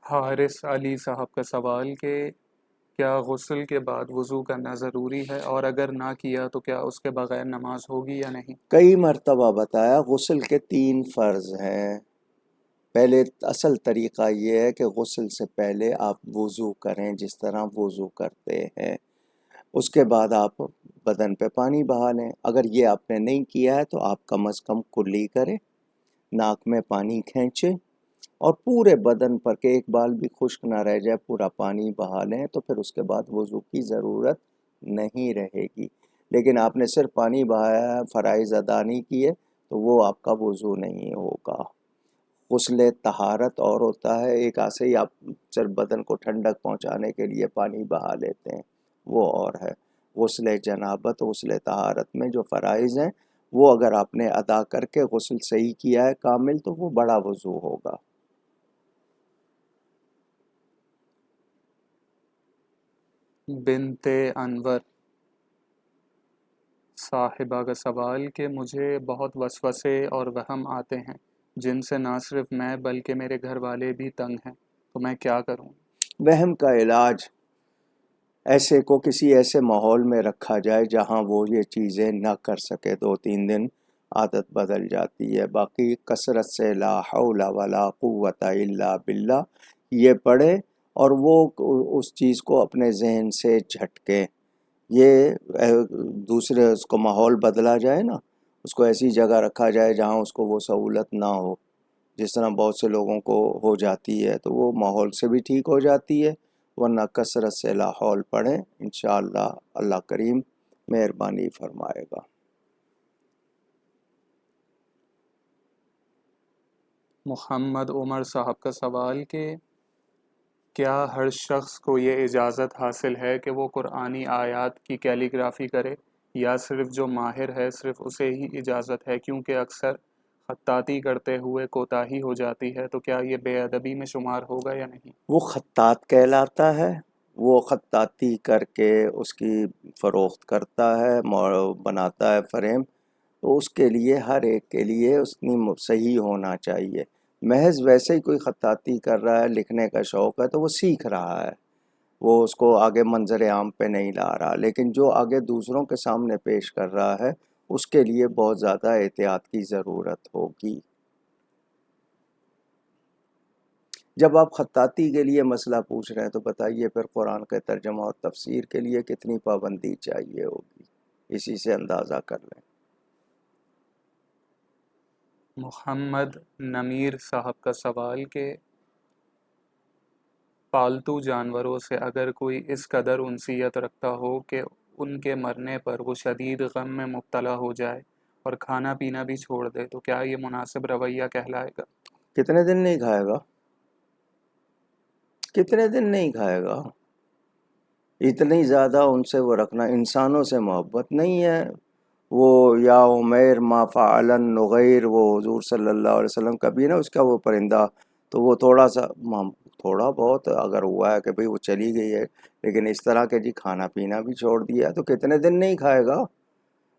حارث علی صاحب کا سوال کہ کیا غسل کے بعد وضو کرنا ضروری ہے، اور اگر نہ کیا تو کیا اس کے بغیر نماز ہوگی یا نہیں؟ کئی مرتبہ بتایا غسل کے 3 فرض ہیں۔ پہلے اصل طریقہ یہ ہے کہ غسل سے پہلے آپ وضو کریں جس طرح وضو کرتے ہیں، اس کے بعد آپ بدن پہ پانی بہا لیں۔ اگر یہ آپ نے نہیں کیا ہے تو آپ کم از کم کلی کریں، ناک میں پانی کھینچیں اور پورے بدن پر کہ ایک بال بھی خشک نہ رہ جائے پورا پانی بہا لیں، تو پھر اس کے بعد وضو کی ضرورت نہیں رہے گی۔ لیکن آپ نے صرف پانی بہایا ہے، فرائض ادا نہیں کیے، تو وہ آپ کا وضو نہیں ہوگا۔ غسل طہارت اور ہوتا ہے، ایک ایسے ہی آپ صرف بدن کو ٹھنڈک پہنچانے کے لیے پانی بہا لیتے ہیں، وہ اور ہے۔ غسل جنابت، غسل طہارت میں جو فرائض ہیں وہ اگر آپ نے ادا کر کے غسل صحیح کیا ہے کامل تو وہ بڑا وضو ہوگا۔ بنت انور صاحبہ کا سوال کہ مجھے بہت وسوسے اور وہم آتے ہیں جن سے نہ صرف میں بلکہ میرے گھر والے بھی تنگ ہیں، تو میں کیا کروں؟ وہم کا علاج ایسے کو کسی ایسے ماحول میں رکھا جائے جہاں وہ یہ چیزیں نہ کر سکے، 2-3 دن عادت بدل جاتی ہے۔ باقی کثرت سے لا حول ولا قوت الا باللہ یہ پڑھے اور وہ اس چیز کو اپنے ذہن سے جھٹکیں۔ یہ دوسرے اس کو ماحول بدلا جائے نا، اس کو ایسی جگہ رکھا جائے جہاں اس کو وہ سہولت نہ ہو، جس طرح بہت سے لوگوں کو ہو جاتی ہے، تو وہ ماحول سے بھی ٹھیک ہو جاتی ہے۔ ورنہ کثرت سے لا حول پڑھیں، انشاءاللہ اللہ کریم مہربانی فرمائے گا۔ محمد عمر صاحب کا سوال کہ کیا ہر شخص کو یہ اجازت حاصل ہے کہ وہ قرآنی آیات کی کیلی گرافی کرے، یا صرف جو ماہر ہے صرف اسے ہی اجازت ہے؟ کیونکہ اکثر خطاطی کرتے ہوئے کوتاہی ہو جاتی ہے، تو کیا یہ بے ادبی میں شمار ہوگا یا نہیں؟ وہ خطاط کہلاتا ہے، وہ خطاطی کر کے اس کی فروخت کرتا ہے، بناتا ہے فریم، تو اس کے لیے ہر ایک کے لیے اس کی صحیح ہونا چاہیے۔ محض ویسے ہی کوئی خطاطی کر رہا ہے، لکھنے کا شوق ہے، تو وہ سیکھ رہا ہے، وہ اس کو آگے منظر عام پہ نہیں لا رہا۔ لیکن جو آگے دوسروں کے سامنے پیش کر رہا ہے، اس کے لیے بہت زیادہ احتیاط کی ضرورت ہوگی۔ جب آپ خطاطی کے لیے مسئلہ پوچھ رہے ہیں تو بتائیے پھر قرآن کے ترجمہ اور تفسیر کے لیے کتنی پابندی چاہیے ہوگی، اسی سے اندازہ کر لیں۔ محمد نمیر صاحب کا سوال کہ پالتو جانوروں سے اگر کوئی اس قدر انسیت رکھتا ہو کہ ان کے مرنے پر وہ شدید غم میں مبتلا ہو جائے اور کھانا پینا بھی چھوڑ دے، تو کیا یہ مناسب رویہ کہلائے گا؟ کتنے دن نہیں کھائے گا؟ کتنے دن نہیں کھائے گا؟ اتنی زیادہ ان سے وہ رکھنا، انسانوں سے محبت نہیں ہے۔ وہ یا عمیر ما فعل النغیر، وہ حضور صلی اللہ علیہ وسلم کا بھی نا، اس کا وہ پرندہ، تو وہ تھوڑا بہت اگر ہوا ہے کہ بھئی وہ چلی گئی ہے، لیکن اس طرح کہ جی کھانا پینا بھی چھوڑ دیا تو کتنے دن نہیں کھائے گا؟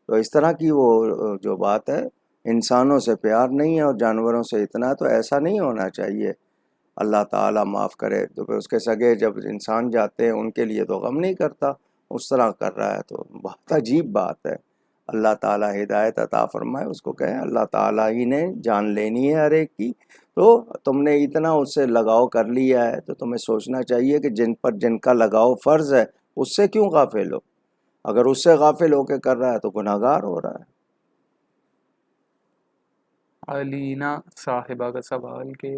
تو اس طرح کی وہ جو بات ہے، انسانوں سے پیار نہیں ہے اور جانوروں سے اتنا، تو ایسا نہیں ہونا چاہیے۔ اللہ تعالیٰ معاف کرے، تو پھر اس کے سگے جب انسان جاتے ہیں ان کے لیے تو غم نہیں کرتا، اس طرح کر رہا ہے تو بہت عجیب بات ہے۔ اللہ تعالیٰ ہدایت عطا فرمائے، اس کو کہیں اللہ تعالیٰ ہی نے جان لینی ہے ہر ایک کی، تو تم نے اتنا اس سے لگاؤ کر لیا ہے تو تمہیں سوچنا چاہیے کہ جن کا لگاؤ فرض ہے اس سے کیوں غافل ہو؟ اگر اس سے غافل ہو کے کر رہا ہے تو گناہ گار ہو رہا ہے۔ علینا صاحبہ کا سوال کہ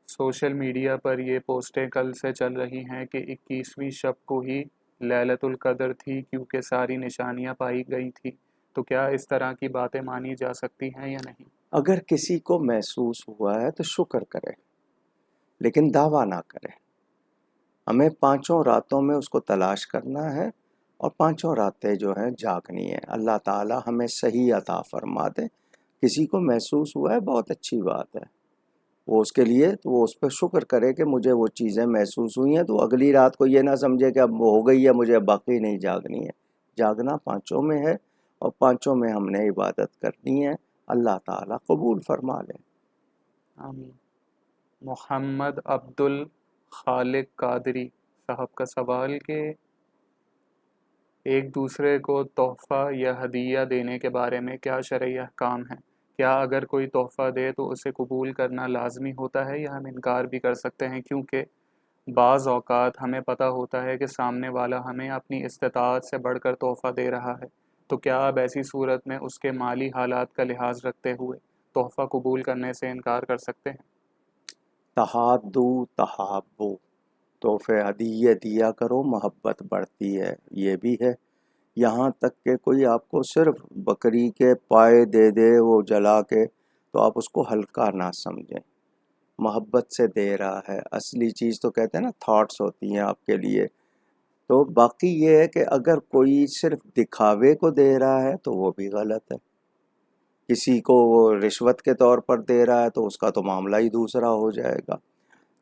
سوشل میڈیا پر یہ پوسٹیں کل سے چل رہی ہیں کہ 21ویں شب کو ہی لیلۃ القدر تھی کیونکہ ساری نشانیاں پائی گئی تھی، تو کیا اس طرح کی باتیں مانی جا سکتی ہیں یا نہیں؟ اگر کسی کو محسوس ہوا ہے تو شکر کرے، لیکن دعویٰ نہ کرے۔ ہمیں 5 راتوں میں اس کو تلاش کرنا ہے اور 5 راتیں جو ہیں جاگنی ہے۔ اللہ تعالیٰ ہمیں صحیح عطا فرما دے۔ کسی کو محسوس ہوا ہے بہت اچھی بات ہے، وہ اس کے لیے تو وہ اس پہ شکر کرے کہ مجھے وہ چیزیں محسوس ہوئی ہیں، تو اگلی رات کو یہ نہ سمجھے کہ اب وہ ہو گئی ہے مجھے اب باقی نہیں جاگنی ہے۔ جاگنا 5 میں ہے اور 5 میں ہم نے عبادت کرنی ہے۔ اللہ تعالیٰ قبول فرما لے۔ آمین۔ محمد عبد الخالق قادری صاحب کا سوال کہ ایک دوسرے کو تحفہ یا ہدیہ دینے کے بارے میں کیا شرعی احکام ہیں؟ کیا اگر کوئی تحفہ دے تو اسے قبول کرنا لازمی ہوتا ہے یا ہم انکار بھی کر سکتے ہیں؟ کیونکہ بعض اوقات ہمیں پتہ ہوتا ہے کہ سامنے والا ہمیں اپنی استطاعت سے بڑھ کر تحفہ دے رہا ہے، تو کیا اب ایسی صورت میں اس کے مالی حالات کا لحاظ رکھتے ہوئے تحفہ قبول کرنے سے انکار کر سکتے ہیں؟ تحادو تحابو، تحفے ہدیے دیا کرو، محبت بڑھتی ہے، یہ بھی ہے۔ یہاں تک کہ کوئی آپ کو صرف بکری کے پائے دے دے وہ جلا کے، تو آپ اس کو ہلکا نہ سمجھیں، محبت سے دے رہا ہے۔ اصلی چیز تو کہتے ہیں نا تھاٹس ہوتی ہیں آپ کے لیے۔ تو باقی یہ ہے کہ اگر کوئی صرف دکھاوے کو دے رہا ہے تو وہ بھی غلط ہے، کسی کو وہ رشوت کے طور پر دے رہا ہے تو اس کا تو معاملہ ہی دوسرا ہو جائے گا۔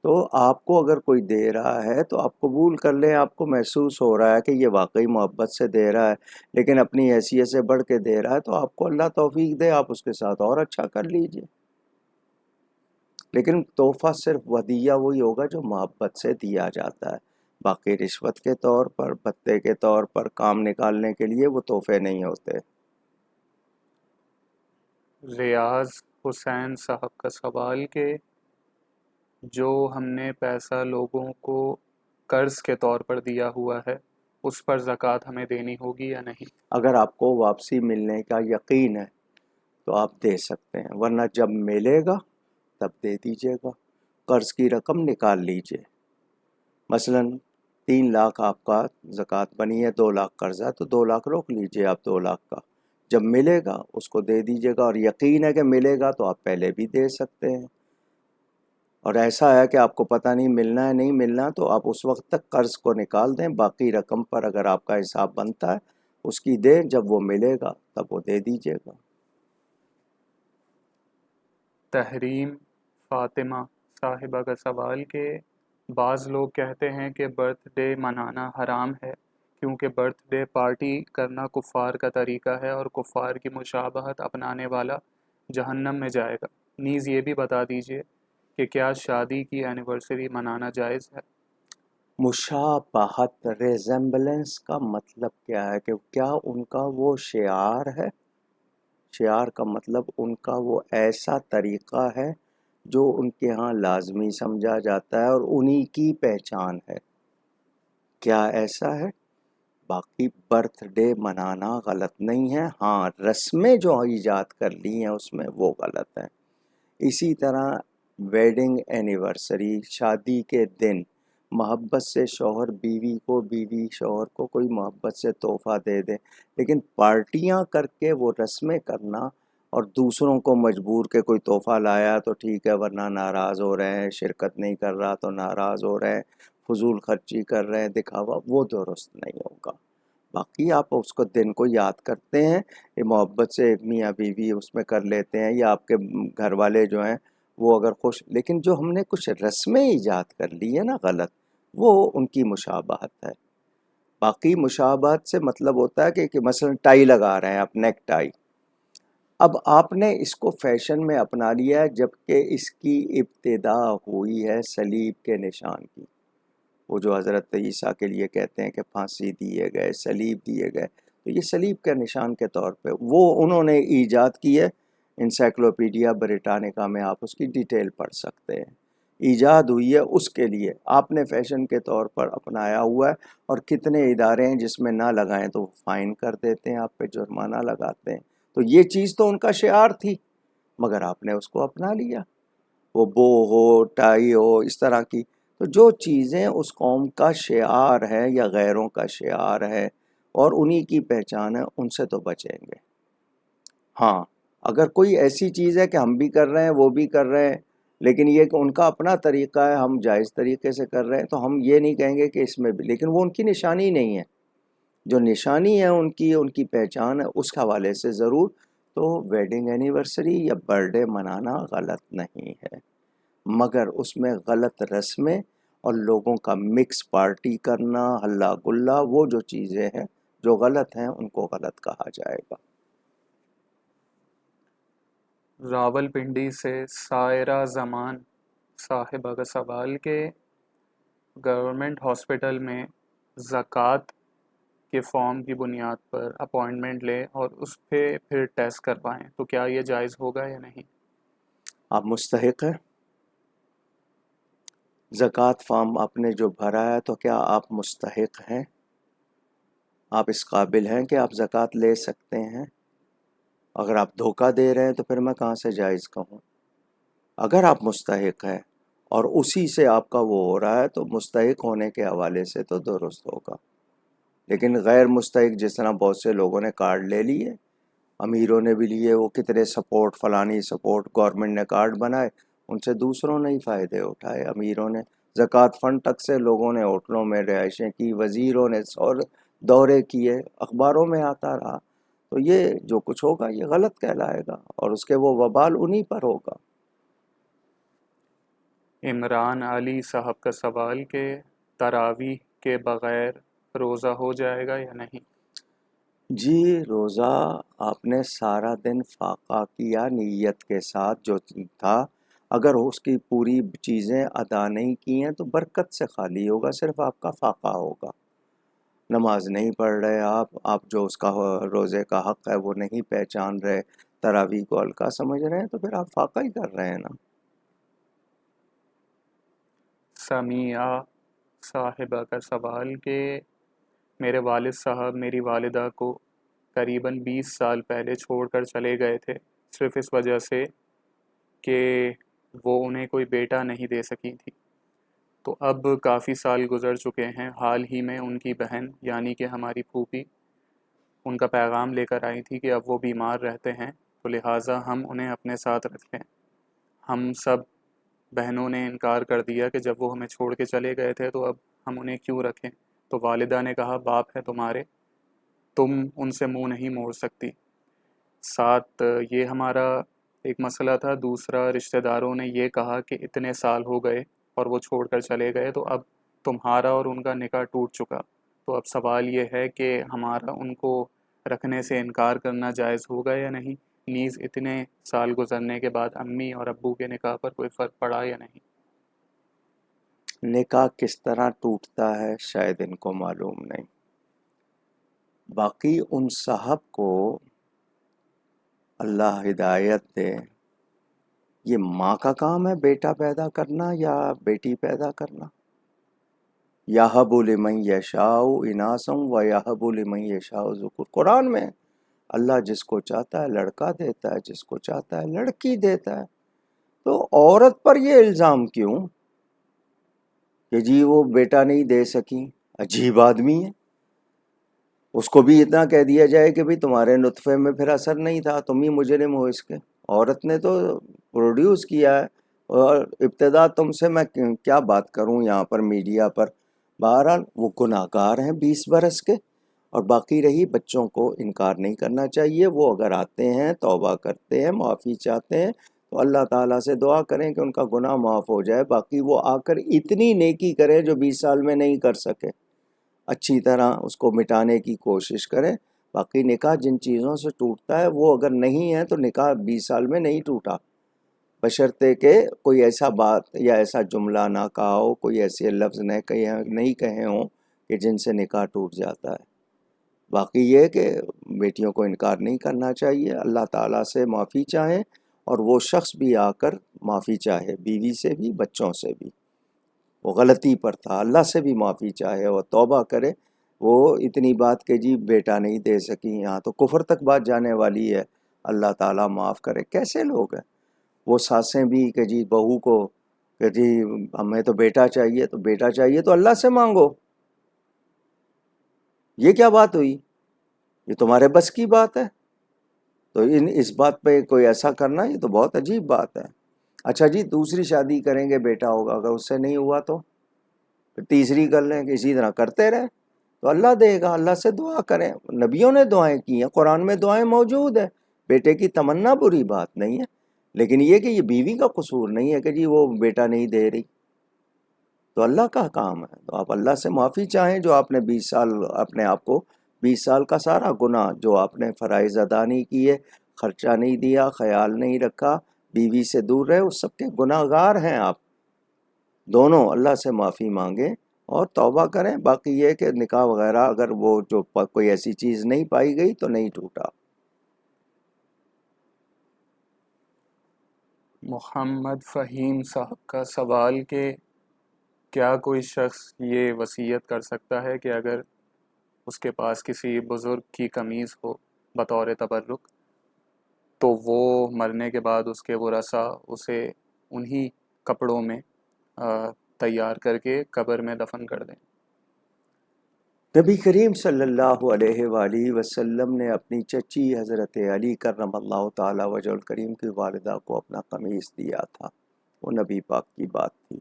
تو آپ کو اگر کوئی دے رہا ہے تو آپ قبول کر لیں، آپ کو محسوس ہو رہا ہے کہ یہ واقعی محبت سے دے رہا ہے، لیکن اپنی حیثیت سے بڑھ کے دے رہا ہے، تو آپ کو اللہ توفیق دے، آپ اس کے ساتھ اور اچھا کر لیجئے۔ لیکن تحفہ صرف ہدیہ وہی ہوگا جو محبت سے دیا جاتا ہے، باقی رشوت کے طور پر، بھتے کے طور پر، کام نکالنے کے لیے وہ تحفے نہیں ہوتے۔ ریاض حسین صاحب کا سوال کہ جو ہم نے پیسہ لوگوں کو قرض کے طور پر دیا ہوا ہے اس پر زکوٰۃ ہمیں دینی ہوگی یا نہیں؟ اگر آپ کو واپسی ملنے کا یقین ہے تو آپ دے سکتے ہیں، ورنہ جب ملے گا تب دے دیجیے گا۔ قرض کی رقم نکال لیجئے، مثلا 3 لاکھ آپ کا زکوٰۃ بنی ہے، 2 لاکھ قرض ہے تو 2 لاکھ روک لیجئے آپ 2 لاکھ کا، جب ملے گا اس کو دے دیجیے گا، اور یقین ہے کہ ملے گا تو آپ پہلے بھی دے سکتے ہیں۔ اور ایسا ہے کہ آپ کو پتہ نہیں ملنا ہے نہیں ملنا، تو آپ اس وقت تک قرض کو نکال دیں، باقی رقم پر اگر آپ کا حساب بنتا ہے اس کی دیں، جب وہ ملے گا تب وہ دے دیجیے گا۔ تحریم فاطمہ صاحبہ کا سوال کہ بعض لوگ کہتے ہیں کہ برتھ ڈے منانا حرام ہے کیونکہ برتھ ڈے پارٹی کرنا کفار کا طریقہ ہے اور کفار کی مشابہت اپنانے والا جہنم میں جائے گا۔ نیز یہ بھی بتا دیجیے کہ کیا شادی کی اینیورسری منانا جائز ہے؟ مشابہت، ریزمبلنس کا مطلب کیا ہے؟ کہ کیا ان کا وہ شعار ہے؟ شعار کا مطلب ان کا وہ ایسا طریقہ ہے جو ان کے ہاں لازمی سمجھا جاتا ہے اور انہی کی پہچان ہے، کیا ایسا ہے؟ باقی برتھ ڈے منانا غلط نہیں ہے، ہاں رسمیں جو ایجاد کر لی ہیں اس میں وہ غلط ہیں۔ اسی طرح ویڈنگ اینیورسری، شادی کے دن محبت سے شوہر بیوی کو، بیوی شوہر کو کوئی محبت سے تحفہ دے دے، لیکن پارٹیاں کر کے وہ رسمیں کرنا اور دوسروں کو مجبور کے کوئی تحفہ لایا تو ٹھیک ہے ورنہ ناراض ہو رہے ہیں، شرکت نہیں کر رہا تو ناراض ہو رہے ہیں، فضول خرچی کر رہے ہیں، دکھاوا، وہ درست نہیں ہوگا۔ باقی آپ اس کو دن کو یاد کرتے ہیں، یہ محبت سے ایک میاں بیوی اس میں کر لیتے ہیں، یا آپ کے گھر والے جو ہیں وہ اگر خوش، لیکن جو ہم نے کچھ رسمیں ایجاد کر لی ہے نا غلط، وہ ان کی مشابہت ہے۔ باقی مشابہت سے مطلب ہوتا ہے کہ مثلا ٹائی لگا رہے ہیں آپ، نیک ٹائی، اب آپ نے اس کو فیشن میں اپنا لیا ہے، جبکہ اس کی ابتدا ہوئی ہے صلیب کے نشان کی، وہ جو حضرت عیسیٰ کے لیے کہتے ہیں کہ پھانسی دیے گئے، صلیب دیے گئے، تو یہ صلیب کے نشان کے طور پہ وہ انہوں نے ایجاد کی ہے۔ انسائکلوپیڈیا بریٹانیکا میں آپ اس کی ڈیٹیل پڑھ سکتے ہیں، ایجاد ہوئی ہے اس کے لیے، آپ نے فیشن کے طور پر اپنایا ہوا ہے، اور کتنے ادارے ہیں جس میں نہ لگائیں تو فائن کر دیتے ہیں، آپ پہ جرمانہ لگاتے ہیں۔ تو یہ چیز تو ان کا شعار تھی، مگر آپ نے اس کو اپنا لیا، وہ بو ہو، ٹائی ہو، اس طرح کی۔ تو جو چیزیں اس قوم کا شعار ہے یا غیروں کا شعار ہے اور انہی کی پہچان ہے، ان سے تو بچیں گے۔ ہاں اگر کوئی ایسی چیز ہے کہ ہم بھی کر رہے ہیں وہ بھی کر رہے ہیں، لیکن یہ کہ ان کا اپنا طریقہ ہے، ہم جائز طریقے سے کر رہے ہیں، تو ہم یہ نہیں کہیں گے کہ اس میں بھی، لیکن وہ ان کی نشانی نہیں ہے، جو نشانی ہے ان کی پہچان ہے، اس حوالے سے ضرور۔ تو ویڈنگ اینیورسری یا برتھ ڈے منانا غلط نہیں ہے، مگر اس میں غلط رسمیں اور لوگوں کا مکس پارٹی کرنا، ہلا گلا، وہ جو چیزیں ہیں جو غلط ہیں ان کو غلط کہا جائے گا۔ راول پنڈی سے سائرہ زمان صاحبہ کا سوال کہ گورنمنٹ ہاسپٹل میں زکوٰۃ کے فارم کی بنیاد پر اپوائنٹمنٹ لیں اور اس پہ پھر ٹیسٹ کروائیں تو کیا یہ جائز ہوگا یا نہیں؟ آپ مستحق ہیں، زکوٰۃ فارم آپ نے جو بھرا ہے تو کیا آپ مستحق ہیں؟ آپ اس قابل ہیں کہ آپ زکوٰۃ لے سکتے ہیں؟ اگر آپ دھوکہ دے رہے ہیں تو پھر میں کہاں سے جائز کہوں؟ اگر آپ مستحق ہیں اور اسی سے آپ کا وہ ہو رہا ہے تو مستحق ہونے کے حوالے سے تو درست ہوگا، لیکن غیر مستحق، جس طرح بہت سے لوگوں نے کارڈ لے لیے، امیروں نے بھی لیے، وہ کتنے سپورٹ، فلانی سپورٹ، گورنمنٹ نے کارڈ بنائے، ان سے دوسروں نے ہی فائدے اٹھائے، امیروں نے زکوٰۃ فنڈ تک سے لوگوں نے ہوٹلوں میں رہائشیں کی، وزیروں نے دورے کیے، اخباروں میں آتا رہا، تو یہ جو کچھ ہوگا یہ غلط کہلائے گا اور اس کے وہ وبال انہی پر ہوگا۔ عمران علی صاحب کا سوال کہ تراویح کے بغیر روزہ ہو جائے گا یا نہیں؟ جی، روزہ آپ نے سارا دن فاقہ کیا نیت کے ساتھ جو تھا، اگر اس کی پوری چیزیں ادا نہیں کی ہیں تو برکت سے خالی ہوگا، صرف آپ کا فاقہ ہوگا، نماز نہیں پڑھ رہے آپ جو اس کا روزے کا حق ہے وہ نہیں پہچان رہے، تراویح کو ہلکا سمجھ رہے ہیں تو پھر آپ فاقہ ہی کر رہے ہیں نا۔ سمیعہ صاحبہ کا سوال کہ میرے والد صاحب میری والدہ کو قریباً 20 سال پہلے چھوڑ کر چلے گئے تھے، صرف اس وجہ سے کہ وہ انہیں کوئی بیٹا نہیں دے سکی تھی۔ تو اب کافی سال گزر چکے ہیں، حال ہی میں ان کی بہن یعنی کہ ہماری پھوپھی ان کا پیغام لے کر آئی تھی کہ اب وہ بیمار رہتے ہیں، تو لہٰذا ہم انہیں اپنے ساتھ رکھ لیں۔ ہم سب بہنوں نے انکار کر دیا کہ جب وہ ہمیں چھوڑ کے چلے گئے تھے تو اب ہم انہیں کیوں رکھیں۔ تو والدہ نے کہا باپ ہے تمہارے، تم ان سے منہ نہیں موڑ سکتی۔ ساتھ یہ ہمارا ایک مسئلہ تھا، دوسرا رشتہ داروں نے یہ کہا کہ اتنے سال ہو گئے اور وہ چھوڑ کر چلے گئے تو اب تمہارا اور ان کا نکاح ٹوٹ چکا، تو اب سوال یہ ہے کہ ہمارا ان کو رکھنے سے انکار کرنا جائز ہوگا یا نہیں، نیز اتنے سال گزرنے کے بعد امی اور ابو کے نکاح پر کوئی فرق پڑا یا نہیں۔ نکاح کس طرح ٹوٹتا ہے شاید ان کو معلوم نہیں۔ باقی ان صاحب کو اللہ ہدایت دے، یہ ماں کا کام ہے بیٹا پیدا کرنا یا بیٹی پیدا کرنا؟ یَہَبُ لِمَن یَشَاءُ اِنَاثًا وَیَہَبُ لِمَن یَشَاءُ ذُکُورًا، قرآن میں اللہ جس کو چاہتا ہے لڑکا دیتا ہے، جس کو چاہتا ہے لڑکی دیتا ہے۔ تو عورت پر یہ الزام کیوں کہ جی وہ بیٹا نہیں دے سکی؟ عجیب آدمی ہے۔ اس کو بھی اتنا کہہ دیا جائے کہ بھئی تمہارے نطفے میں پھر اثر نہیں تھا، تم ہی مجرم ہو اس کے۔ عورت نے تو پروڈیوس کیا ہے، اور ابتدا تم سے میں کیا بات کروں یہاں پر میڈیا پر۔ بہرحال وہ گناہگار ہیں 20 برس کے، اور باقی رہی بچوں کو انکار نہیں کرنا چاہیے۔ وہ اگر آتے ہیں توبہ کرتے ہیں معافی چاہتے ہیں تو اللہ تعالیٰ سے دعا کریں کہ ان کا گناہ معاف ہو جائے۔ باقی وہ آ کر اتنی نیکی کریں جو 20 سال میں نہیں کر سکے، اچھی طرح اس کو مٹانے کی کوشش کریں۔ باقی نکاح جن چیزوں سے ٹوٹتا ہے وہ اگر نہیں ہے تو نکاح 20 سال میں نہیں ٹوٹا، بشرطے کہ کوئی ایسا بات یا ایسا جملہ نہ کہا ہو، کوئی ایسے لفظ نہیں کہے ہوں کہ جن سے نکاح ٹوٹ جاتا ہے۔ باقی یہ کہ بیٹیوں کو انکار نہیں کرنا چاہیے، اللہ تعالیٰ سے معافی چاہیں، اور وہ شخص بھی آ کر معافی چاہے، بیوی سے بھی بچوں سے بھی، وہ غلطی پر تھا، اللہ سے بھی معافی چاہے اور توبہ کرے۔ وہ اتنی بات کہ جی بیٹا نہیں دے سکی، یہاں تو کفر تک بات جانے والی ہے، اللہ تعالیٰ معاف کرے۔ کیسے لوگ ہیں وہ ساسیں بھی کہ جی بہو کو کہ جی ہمیں تو بیٹا چاہیے، تو بیٹا چاہیے تو اللہ سے مانگو۔ یہ کیا بات ہوئی؟ یہ تمہارے بس کی بات ہے؟ تو اس بات پہ کوئی ایسا کرنا یہ تو بہت عجیب بات ہے۔ اچھا جی دوسری شادی کریں گے بیٹا ہوگا، اگر اس سے نہیں ہوا تو پھر تیسری کر لیں، کہ اسی طرح کرتے رہیں تو اللہ دے گا۔ اللہ سے دعا کریں، نبیوں نے دعائیں کی ہیں، قرآن میں دعائیں موجود ہیں۔ بیٹے کی تمنا بری بات نہیں ہے، لیکن یہ کہ یہ بیوی کا قصور نہیں ہے کہ جی وہ بیٹا نہیں دے رہی، تو اللہ کا کام ہے۔ تو آپ اللہ سے معافی چاہیں جو آپ نے 20 سال اپنے آپ کو 20 سال کا سارا گناہ جو آپ نے فرائض ادا نہیں کیے، خرچہ نہیں دیا، خیال نہیں رکھا، بیوی سے دور رہے، اس سب کے گناہ گار ہیں آپ دونوں۔ اللہ سے معافی مانگیں اور توبہ کریں۔ باقی یہ کہ نکاح وغیرہ اگر وہ جو کوئی ایسی چیز نہیں پائی گئی تو نہیں ٹوٹا۔ محمد فہیم صاحب کا سوال کہ کیا کوئی شخص یہ وصیت کر سکتا ہے کہ اگر اس کے پاس کسی بزرگ کی قمیض ہو بطور تبرک تو وہ مرنے کے بعد اس کے ورثاء اسے انہی کپڑوں میں تیار کر کے قبر میں دفن کر دیں؟ نبی کریم صلی اللہ علیہ وآلہ وسلم نے اپنی چچی حضرت علی کرم اللہ تعالیٰ وجہ الکریم کی والدہ کو اپنا قمیص دیا تھا، وہ نبی پاک کی بات تھی۔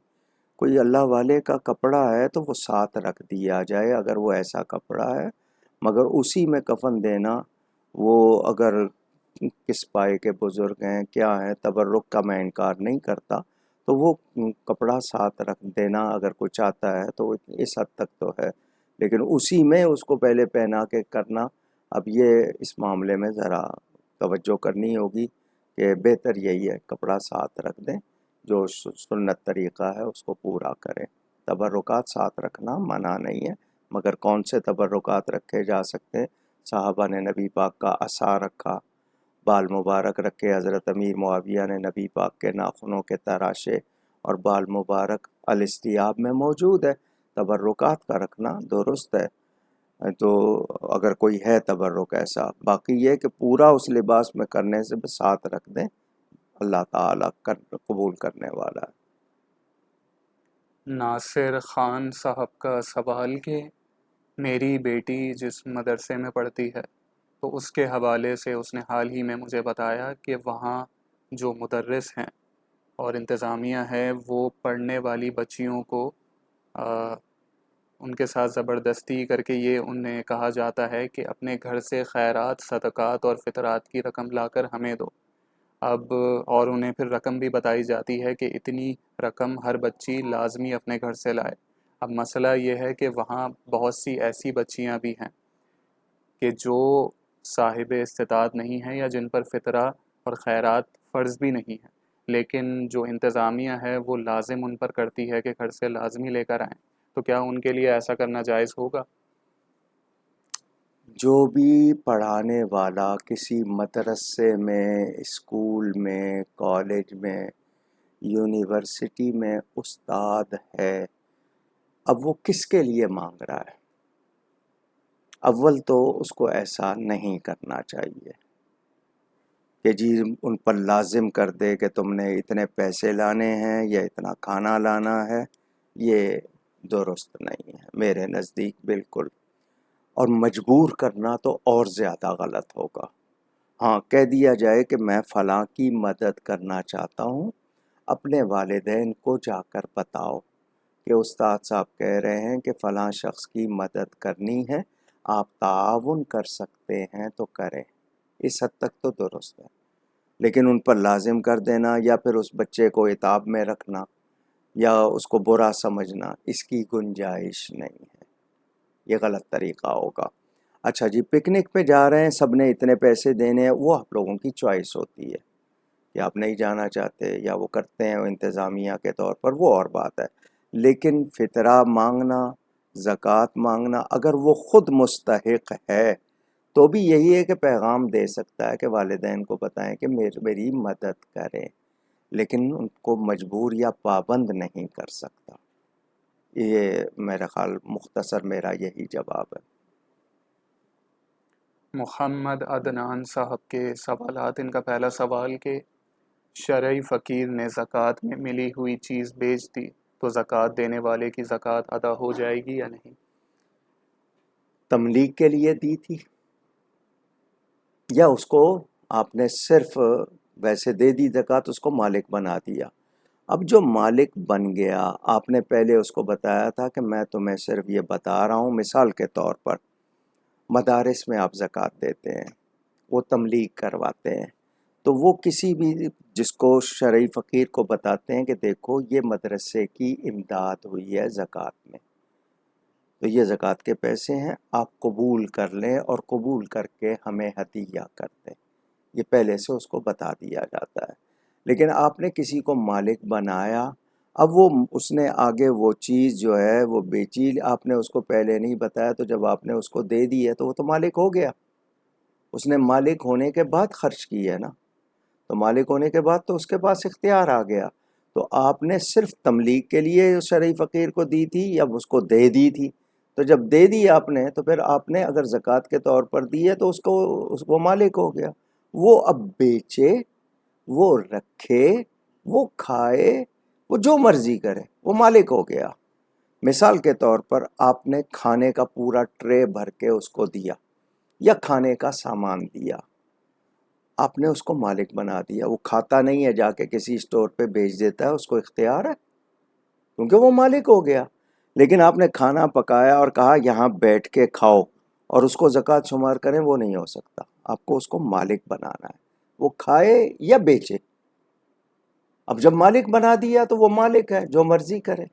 کوئی اللہ والے کا کپڑا ہے تو وہ ساتھ رکھ دیا جائے اگر وہ ایسا کپڑا ہے، مگر اسی میں کفن دینا، وہ اگر کس پائے کے بزرگ ہیں کیا ہیں، تبرک کا میں انکار نہیں کرتا، تو وہ کپڑا ساتھ رکھ دینا اگر کوئی چاہتا ہے تو اس حد تک تو ہے، لیکن اسی میں اس کو پہلے پہنا کے کرنا، اب یہ اس معاملے میں ذرا توجہ کرنی ہوگی کہ بہتر یہی ہے کپڑا ساتھ رکھ دیں، جو سنت طریقہ ہے اس کو پورا کریں۔ تبرکات ساتھ رکھنا منع نہیں ہے، مگر کون سے تبرکات رکھے جا سکتے ہیں؟ صحابہ نے نبی پاک کا عصا رکھا، بال مبارک رکھے. حضرت امیر معاویہ نے نبی پاک کے ناخنوں کے تراشے اور بال مبارک الاستیاب میں موجود ہے. تبرکات کا رکھنا درست ہے. تو اگر کوئی ہے تبرک ایسا، باقی یہ کہ پورا اس لباس میں کرنے سے بس ساتھ رکھ دیں، اللہ تعالیٰ قبول کرنے والا ہے. ناصر خان صاحب کا سوال کہ میری بیٹی جس مدرسے میں پڑھتی ہے تو اس کے حوالے سے اس نے حال ہی میں مجھے بتایا کہ وہاں جو مدرس ہیں اور انتظامیہ ہے وہ پڑھنے والی بچیوں کو ان کے ساتھ زبردستی کر کے یہ انہیں کہا جاتا ہے کہ اپنے گھر سے خیرات، صدقات اور فطرات کی رقم لا کر ہمیں دو. اب اور انہیں پھر رقم بھی بتائی جاتی ہے کہ اتنی رقم ہر بچی لازمی اپنے گھر سے لائے. اب مسئلہ یہ ہے کہ وہاں بہت سی ایسی بچیاں بھی ہیں کہ جو صاحب استطاعت نہیں ہیں یا جن پر فطرہ اور خیرات فرض بھی نہیں ہیں، لیکن جو انتظامیہ ہے وہ لازم ان پر کرتی ہے کہ گھر سے لازمی لے کر آئیں. تو کیا ان کے لیے ایسا کرنا جائز ہوگا؟ جو بھی پڑھانے والا کسی مدرسے میں، اسکول میں، کالج میں، یونیورسٹی میں استاد ہے، اب وہ کس کے لیے مانگ رہا ہے؟ اول تو اس کو ایسا نہیں کرنا چاہیے کہ جی ان پر لازم کر دے کہ تم نے اتنے پیسے لانے ہیں یا اتنا کھانا لانا ہے. یہ درست نہیں ہے میرے نزدیک بالکل. اور مجبور کرنا تو اور زیادہ غلط ہوگا. ہاں، کہہ دیا جائے کہ میں فلاں کی مدد کرنا چاہتا ہوں، اپنے والدین کو جا کر بتاؤ کہ استاد صاحب کہہ رہے ہیں کہ فلاں شخص کی مدد کرنی ہے، آپ تعاون کر سکتے ہیں تو کریں. اس حد تک تو درست ہے. لیکن ان پر لازم کر دینا یا پھر اس بچے کو عتاب میں رکھنا یا اس کو برا سمجھنا، اس کی گنجائش نہیں ہے. یہ غلط طریقہ ہوگا. اچھا جی، پکنک پہ جا رہے ہیں، سب نے اتنے پیسے دینے ہیں، وہ آپ لوگوں کی چوائس ہوتی ہے کہ آپ نہیں جانا چاہتے یا وہ کرتے ہیں انتظامیہ کے طور پر، وہ اور بات ہے. لیکن فطرہ مانگنا، زکوٰۃ مانگنا، اگر وہ خود مستحق ہے تو بھی یہی ہے کہ پیغام دے سکتا ہے کہ والدین کو بتائیں کہ میری مدد کریں، لیکن ان کو مجبور یا پابند نہیں کر سکتا. یہ میرا خیال مختصر میرا یہی جواب ہے. محمد عدنان صاحب کے سوالات. ان کا پہلا سوال کہ شرعی فقیر نے زکوٰۃ میں ملی ہوئی چیز بیچ دی تو زکوٰۃ دینے والے کی زکوٰۃ ادا ہو جائے گی یا نہیں؟ تملیغ کے لیے دی تھی یا اس کو آپ نے صرف ویسے دے دی زکوٰۃ، اس کو مالک بنا دیا؟ اب جو مالک بن گیا، آپ نے پہلے اس کو بتایا تھا کہ میں تمہیں صرف یہ بتا رہا ہوں. مثال کے طور پر مدارس میں آپ زکوٰۃ دیتے ہیں، وہ تملیغ کرواتے ہیں، تو وہ کسی بھی جس کو شرعی فقیر کو بتاتے ہیں کہ دیکھو یہ مدرسے کی امداد ہوئی ہے زکوٰۃ میں، تو یہ زکوٰۃ کے پیسے ہیں، آپ قبول کر لیں اور قبول کر کے ہمیں ہدیہ کر دیں. یہ پہلے سے اس کو بتا دیا جاتا ہے. لیکن آپ نے کسی کو مالک بنایا، اب وہ اس نے آگے وہ چیز جو ہے وہ بیچی، آپ نے اس کو پہلے نہیں بتایا، تو جب آپ نے اس کو دے دی ہے تو وہ تو مالک ہو گیا. اس نے مالک ہونے کے بعد خرچ کی ہے نا، تو مالک ہونے کے بعد تو اس کے پاس اختیار آ گیا. تو آپ نے صرف تملیغ کے لیے شرعی فقیر کو دی تھی یا اس کو دے دی تھی؟ تو جب دے دی آپ نے تو پھر آپ نے اگر زکوٰۃ کے طور پر دی ہے تو وہ مالک ہو گیا. وہ اب بیچے، وہ رکھے، وہ کھائے، وہ جو مرضی کرے، وہ مالک ہو گیا. مثال کے طور پر آپ نے کھانے کا پورا ٹرے بھر کے اس کو دیا یا کھانے کا سامان دیا، آپ نے اس کو مالک بنا دیا. وہ کھاتا نہیں ہے، جا کے کسی اسٹور پہ بیچ دیتا ہے، اس کو اختیار ہے کیونکہ وہ مالک ہو گیا. لیکن آپ نے کھانا پکایا اور کہا یہاں بیٹھ کے کھاؤ اور اس کو زکوٰۃ شمار کریں، وہ نہیں ہو سکتا. آپ کو اس کو مالک بنانا ہے، وہ کھائے یا بیچے. اب جب مالک بنا دیا تو وہ مالک ہے، جو مرضی کرے.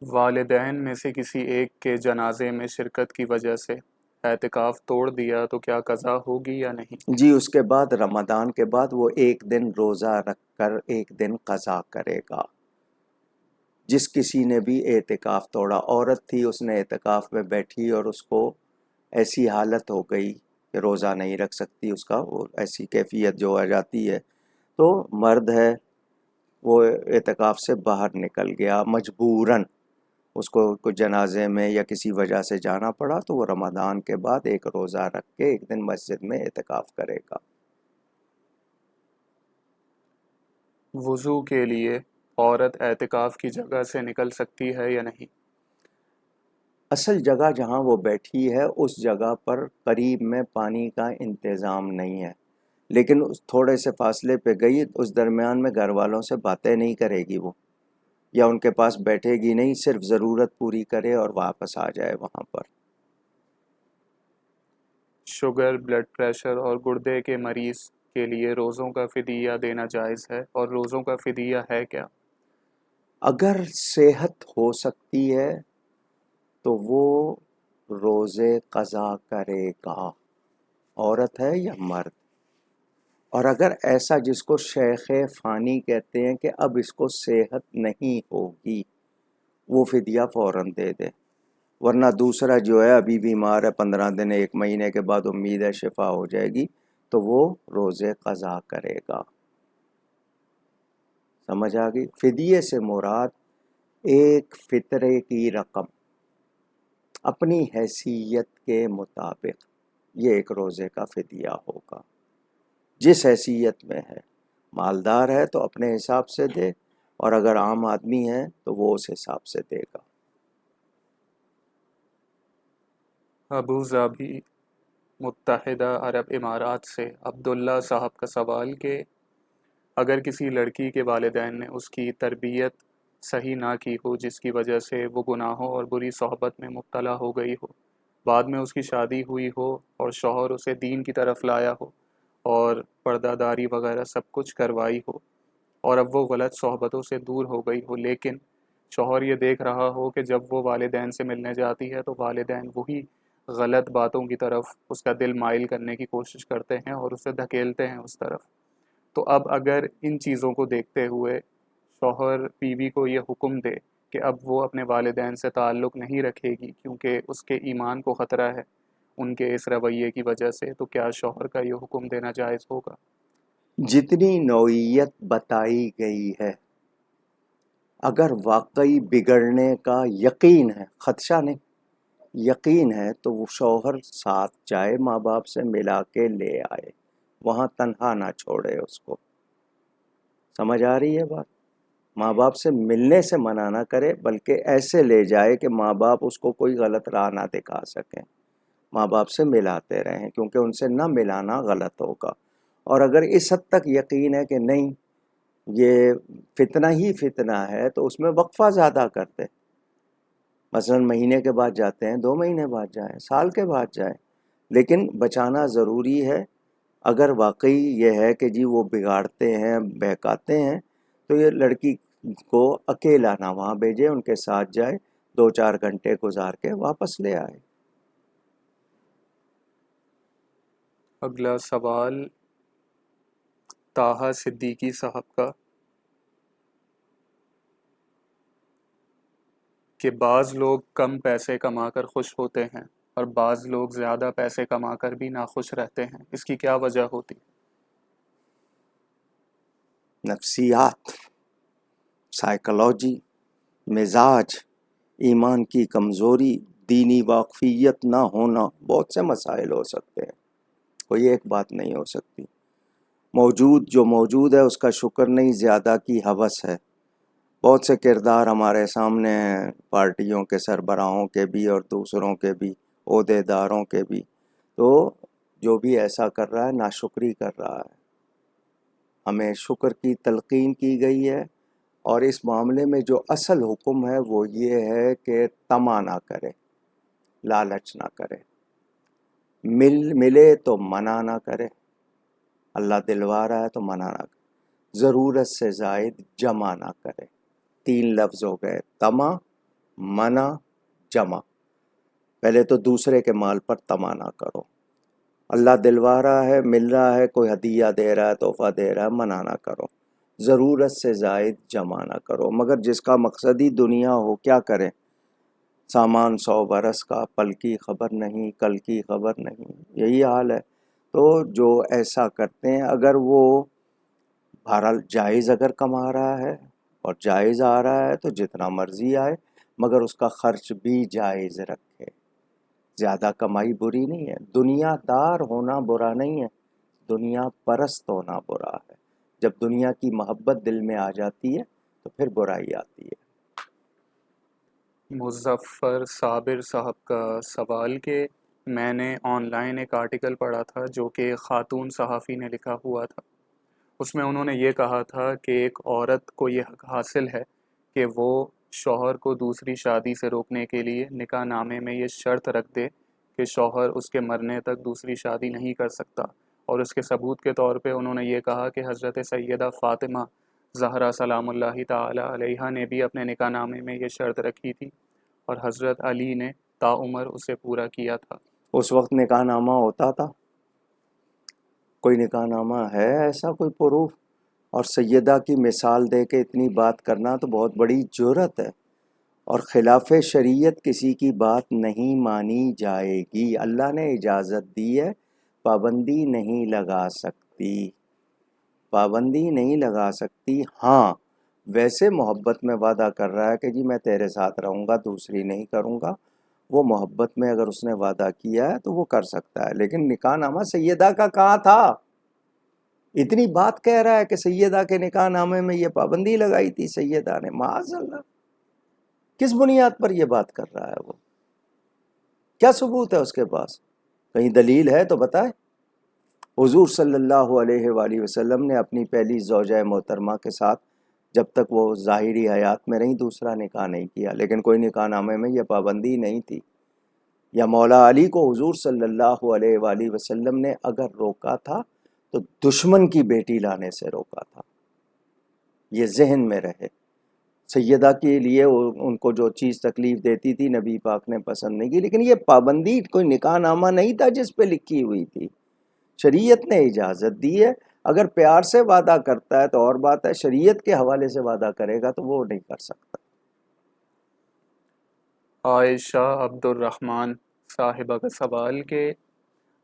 والدین میں سے کسی ایک کے جنازے میں شرکت کی وجہ سے اعتکاف توڑ دیا تو کیا قضا ہوگی یا نہیں؟ جی، اس کے بعد رمضان کے بعد وہ ایک دن روزہ رکھ کر ایک دن قضا کرے گا. جس کسی نے بھی اعتکاف توڑا، عورت تھی اس نے اعتکاف میں بیٹھی اور اس کو ایسی حالت ہو گئی کہ روزہ نہیں رکھ سکتی، اس کا وہ ایسی کیفیت جو آ جاتی ہے، تو مرد ہے وہ اعتکاف سے باہر نکل گیا مجبوراً، اس کو کوئی جنازے میں یا کسی وجہ سے جانا پڑا، تو وہ رمضان کے بعد ایک روزہ رکھ کے ایک دن مسجد میں اعتکاف کرے گا۔ وضو کے لیے عورت اعتکاف کی جگہ سے نکل سکتی ہے یا نہیں؟ اصل جگہ جہاں وہ بیٹھی ہے اس جگہ پر قریب میں پانی کا انتظام نہیں ہے، لیکن اس تھوڑے سے فاصلے پہ گئی، اس درمیان میں گھر والوں سے باتیں نہیں کرے گی وہ، یا ان کے پاس بیٹھے گی نہیں، صرف ضرورت پوری کرے اور واپس آ جائے وہاں پر۔ شوگر، بلڈ پریشر اور گردے کے مریض کے لیے روزوں کا فدیہ دینا جائز ہے، اور روزوں کا فدیہ ہے کیا؟ اگر صحت ہو سکتی ہے تو وہ روزے قضا کرے گا، عورت ہے یا مرد۔ اور اگر ایسا جس کو شیخ فانی کہتے ہیں کہ اب اس کو صحت نہیں ہوگی، وہ فدیہ فوراً دے دے، ورنہ دوسرا جو ہے ابھی بیمار ہے، 15 دن 1 مہینے کے بعد امید ہے شفا ہو جائے گی، تو وہ روزے قضا کرے گا۔ سمجھ آ گئی؟ فدیے سے مراد ایک فطرے کی رقم اپنی حیثیت کے مطابق، یہ ایک روزے کا فدیہ ہوگا، جس حیثیت میں ہے۔ مالدار ہے تو اپنے حساب سے دے، اور اگر عام آدمی ہے تو وہ اس حساب سے دے گا۔ ابو ظبی متحدہ عرب امارات سے عبداللہ صاحب کا سوال کہ اگر کسی لڑکی کے والدین نے اس کی تربیت صحیح نہ کی ہو، جس کی وجہ سے وہ گناہوں اور بری صحبت میں مبتلا ہو گئی ہو، بعد میں اس کی شادی ہوئی ہو اور شوہر اسے دین کی طرف لایا ہو اور پردہ داری وغیرہ سب کچھ کروائی ہو، اور اب وہ غلط صحبتوں سے دور ہو گئی ہو، لیکن شوہر یہ دیکھ رہا ہو کہ جب وہ والدین سے ملنے جاتی ہے تو والدین وہی غلط باتوں کی طرف اس کا دل مائل کرنے کی کوشش کرتے ہیں اور اسے دھکیلتے ہیں اس طرف، تو اب اگر ان چیزوں کو دیکھتے ہوئے شوہر بیوی کو یہ حکم دے کہ اب وہ اپنے والدین سے تعلق نہیں رکھے گی کیونکہ اس کے ایمان کو خطرہ ہے ان کے اس رویے کی وجہ سے، تو کیا شوہر کا یہ حکم دینا جائز ہوگا؟ جتنی نوعیت بتائی گئی ہے، اگر واقعی بگڑنے کا یقین ہے، خدشہ نہیں، یقین ہے، تو وہ شوہر ساتھ جائے، ماں باپ سے ملا کے لے آئے، وہاں تنہا نہ چھوڑے اس کو۔ سمجھ آ رہی ہے بات؟ ماں باپ سے ملنے سے منع نہ کرے، بلکہ ایسے لے جائے کہ ماں باپ اس کو کوئی غلط راہ نہ دکھا سکیں، ماں باپ سے ملاتے رہیں، کیونکہ ان سے نہ ملانا غلط ہوگا۔ اور اگر اس حد تک یقین ہے کہ نہیں یہ فتنہ ہی فتنہ ہے، تو اس میں وقفہ زیادہ کرتے، مثلا مہینے کے بعد جاتے ہیں، 2 مہینے بعد جائیں، سال کے بعد جائیں، لیکن بچانا ضروری ہے۔ اگر واقعی یہ ہے کہ جی وہ بگاڑتے ہیں، بہکاتے ہیں، تو یہ لڑکی کو اکیلا نہ وہاں بھیجے، ان کے ساتھ جائے، 2-4 گھنٹے گزار کے واپس لے آئے۔ اگلا سوال طاہا صدیقی صاحب کا کہ بعض لوگ کم پیسے کما کر خوش ہوتے ہیں اور بعض لوگ زیادہ پیسے کما کر بھی ناخوش رہتے ہیں، اس کی کیا وجہ ہوتی؟ نفسیات، سائیکالوجی، مزاج، ایمان کی کمزوری، دینی واقفیت نہ ہونا، بہت سے مسائل ہو سکتے ہیں، کوئی ایک بات نہیں ہو سکتی۔ جو موجود ہے اس کا شکر نہیں، زیادہ کی ہوس ہے۔ بہت سے کردار ہمارے سامنے ہیں، پارٹیوں کے سربراہوں کے بھی اور دوسروں کے بھی، عہدے داروں کے بھی، تو جو بھی ایسا کر رہا ہے ناشکری کر رہا ہے۔ ہمیں شکر کی تلقین کی گئی ہے، اور اس معاملے میں جو اصل حکم ہے وہ یہ ہے کہ طمع نہ کرے، لالچ نہ کرے، ملے تو منع نہ کرے، اللہ دلوا رہا ہے تو منع نہ کرے، ضرورت سے زائد جمع نہ کرے۔ 3 لفظ ہو گئے، طمع، منع، جمع۔ پہلے تو دوسرے کے مال پر طمع نہ کرو، اللہ دلوا رہا ہے، مل رہا ہے، کوئی ہدیہ دے رہا ہے، تحفہ دے رہا ہے، منع نہ کرو، ضرورت سے زائد جمع نہ کرو، مگر جس کا مقصد ہی دنیا ہو کیا کرے؟ سامان 100 برس کا، پل کی خبر نہیں، کل کی خبر نہیں، یہی حال ہے۔ تو جو ایسا کرتے ہیں، اگر وہ بہرحال جائز اگر کما رہا ہے اور جائز آ رہا ہے تو جتنا مرضی آئے، مگر اس کا خرچ بھی جائز رکھے۔ زیادہ کمائی بری نہیں ہے، دنیا دار ہونا برا نہیں ہے، دنیا پرست ہونا برا ہے۔ جب دنیا کی محبت دل میں آ جاتی ہے تو پھر برائی آتی ہے۔ مظفر صابر صاحب کا سوال کہ میں نے آن لائن ایک آرٹیکل پڑھا تھا جو کہ خاتون صحافی نے لکھا ہوا تھا۔ اس میں انہوں نے یہ کہا تھا کہ ایک عورت کو یہ حق حاصل ہے کہ وہ شوہر کو دوسری شادی سے روکنے کے لیے نکاح نامے میں یہ شرط رکھ دے کہ شوہر اس کے مرنے تک دوسری شادی نہیں کر سکتا، اور اس کے ثبوت کے طور پہ انہوں نے یہ کہا کہ حضرت سیدہ فاطمہ زہرا سلام اللہ تعالی علیہا نے بھی اپنے نکاح نامے میں یہ شرط رکھی تھی اور حضرت علی نے تاعمر اسے پورا کیا تھا۔ اس وقت نکاح نامہ ہوتا تھا؟ کوئی نکاح نامہ ہے ایسا کوئی پروف؟ اور سیدہ کی مثال دے کے اتنی بات کرنا تو بہت بڑی جرأت ہے، اور خلاف شریعت کسی کی بات نہیں مانی جائے گی۔ اللہ نے اجازت دی ہے، پابندی نہیں لگا سکتی، پابندی نہیں لگا سکتی۔ ہاں ویسے محبت میں وعدہ کر رہا ہے کہ جی میں تیرے ساتھ رہوں گا، دوسری نہیں کروں گا، وہ محبت میں اگر اس نے وعدہ کیا ہے تو وہ کر سکتا ہے۔ لیکن نکاح نامہ سیدہ کا کہاں تھا؟ اتنی بات کہہ رہا ہے کہ سیدہ کے نکاح نامے میں یہ پابندی لگائی تھی سیدہ نے، معاذ اللہ۔ کس بنیاد پر یہ بات کر رہا ہے وہ؟ کیا ثبوت ہے اس کے پاس؟ کہیں دلیل ہے تو بتائے۔ حضور صلی اللہ علیہ وآلہ وسلم نے اپنی پہلی زوجہ محترمہ کے ساتھ جب تک وہ ظاہری حیات میں رہیں دوسرا نکاح نہیں کیا، لیکن کوئی نکاح نامے میں یہ پابندی نہیں تھی۔ یا مولا علی کو حضور صلی اللہ علیہ وآلہ وسلم نے اگر روکا تھا تو دشمن کی بیٹی لانے سے روکا تھا، یہ ذہن میں رہے۔ سیدہ کے لیے ان کو جو چیز تکلیف دیتی تھی نبی پاک نے پسند نہیں کی، لیکن یہ پابندی کوئی نکاح نامہ نہیں تھا جس پہ لکھی ہوئی تھی۔ شریعت نے اجازت دی ہے، اگر پیار سے وعدہ کرتا ہے تو اور بات ہے، شریعت کے حوالے سے وعدہ کرے گا تو وہ نہیں کر سکتا۔ عائشہ عبد الرحمن صاحبہ کا سوال کہ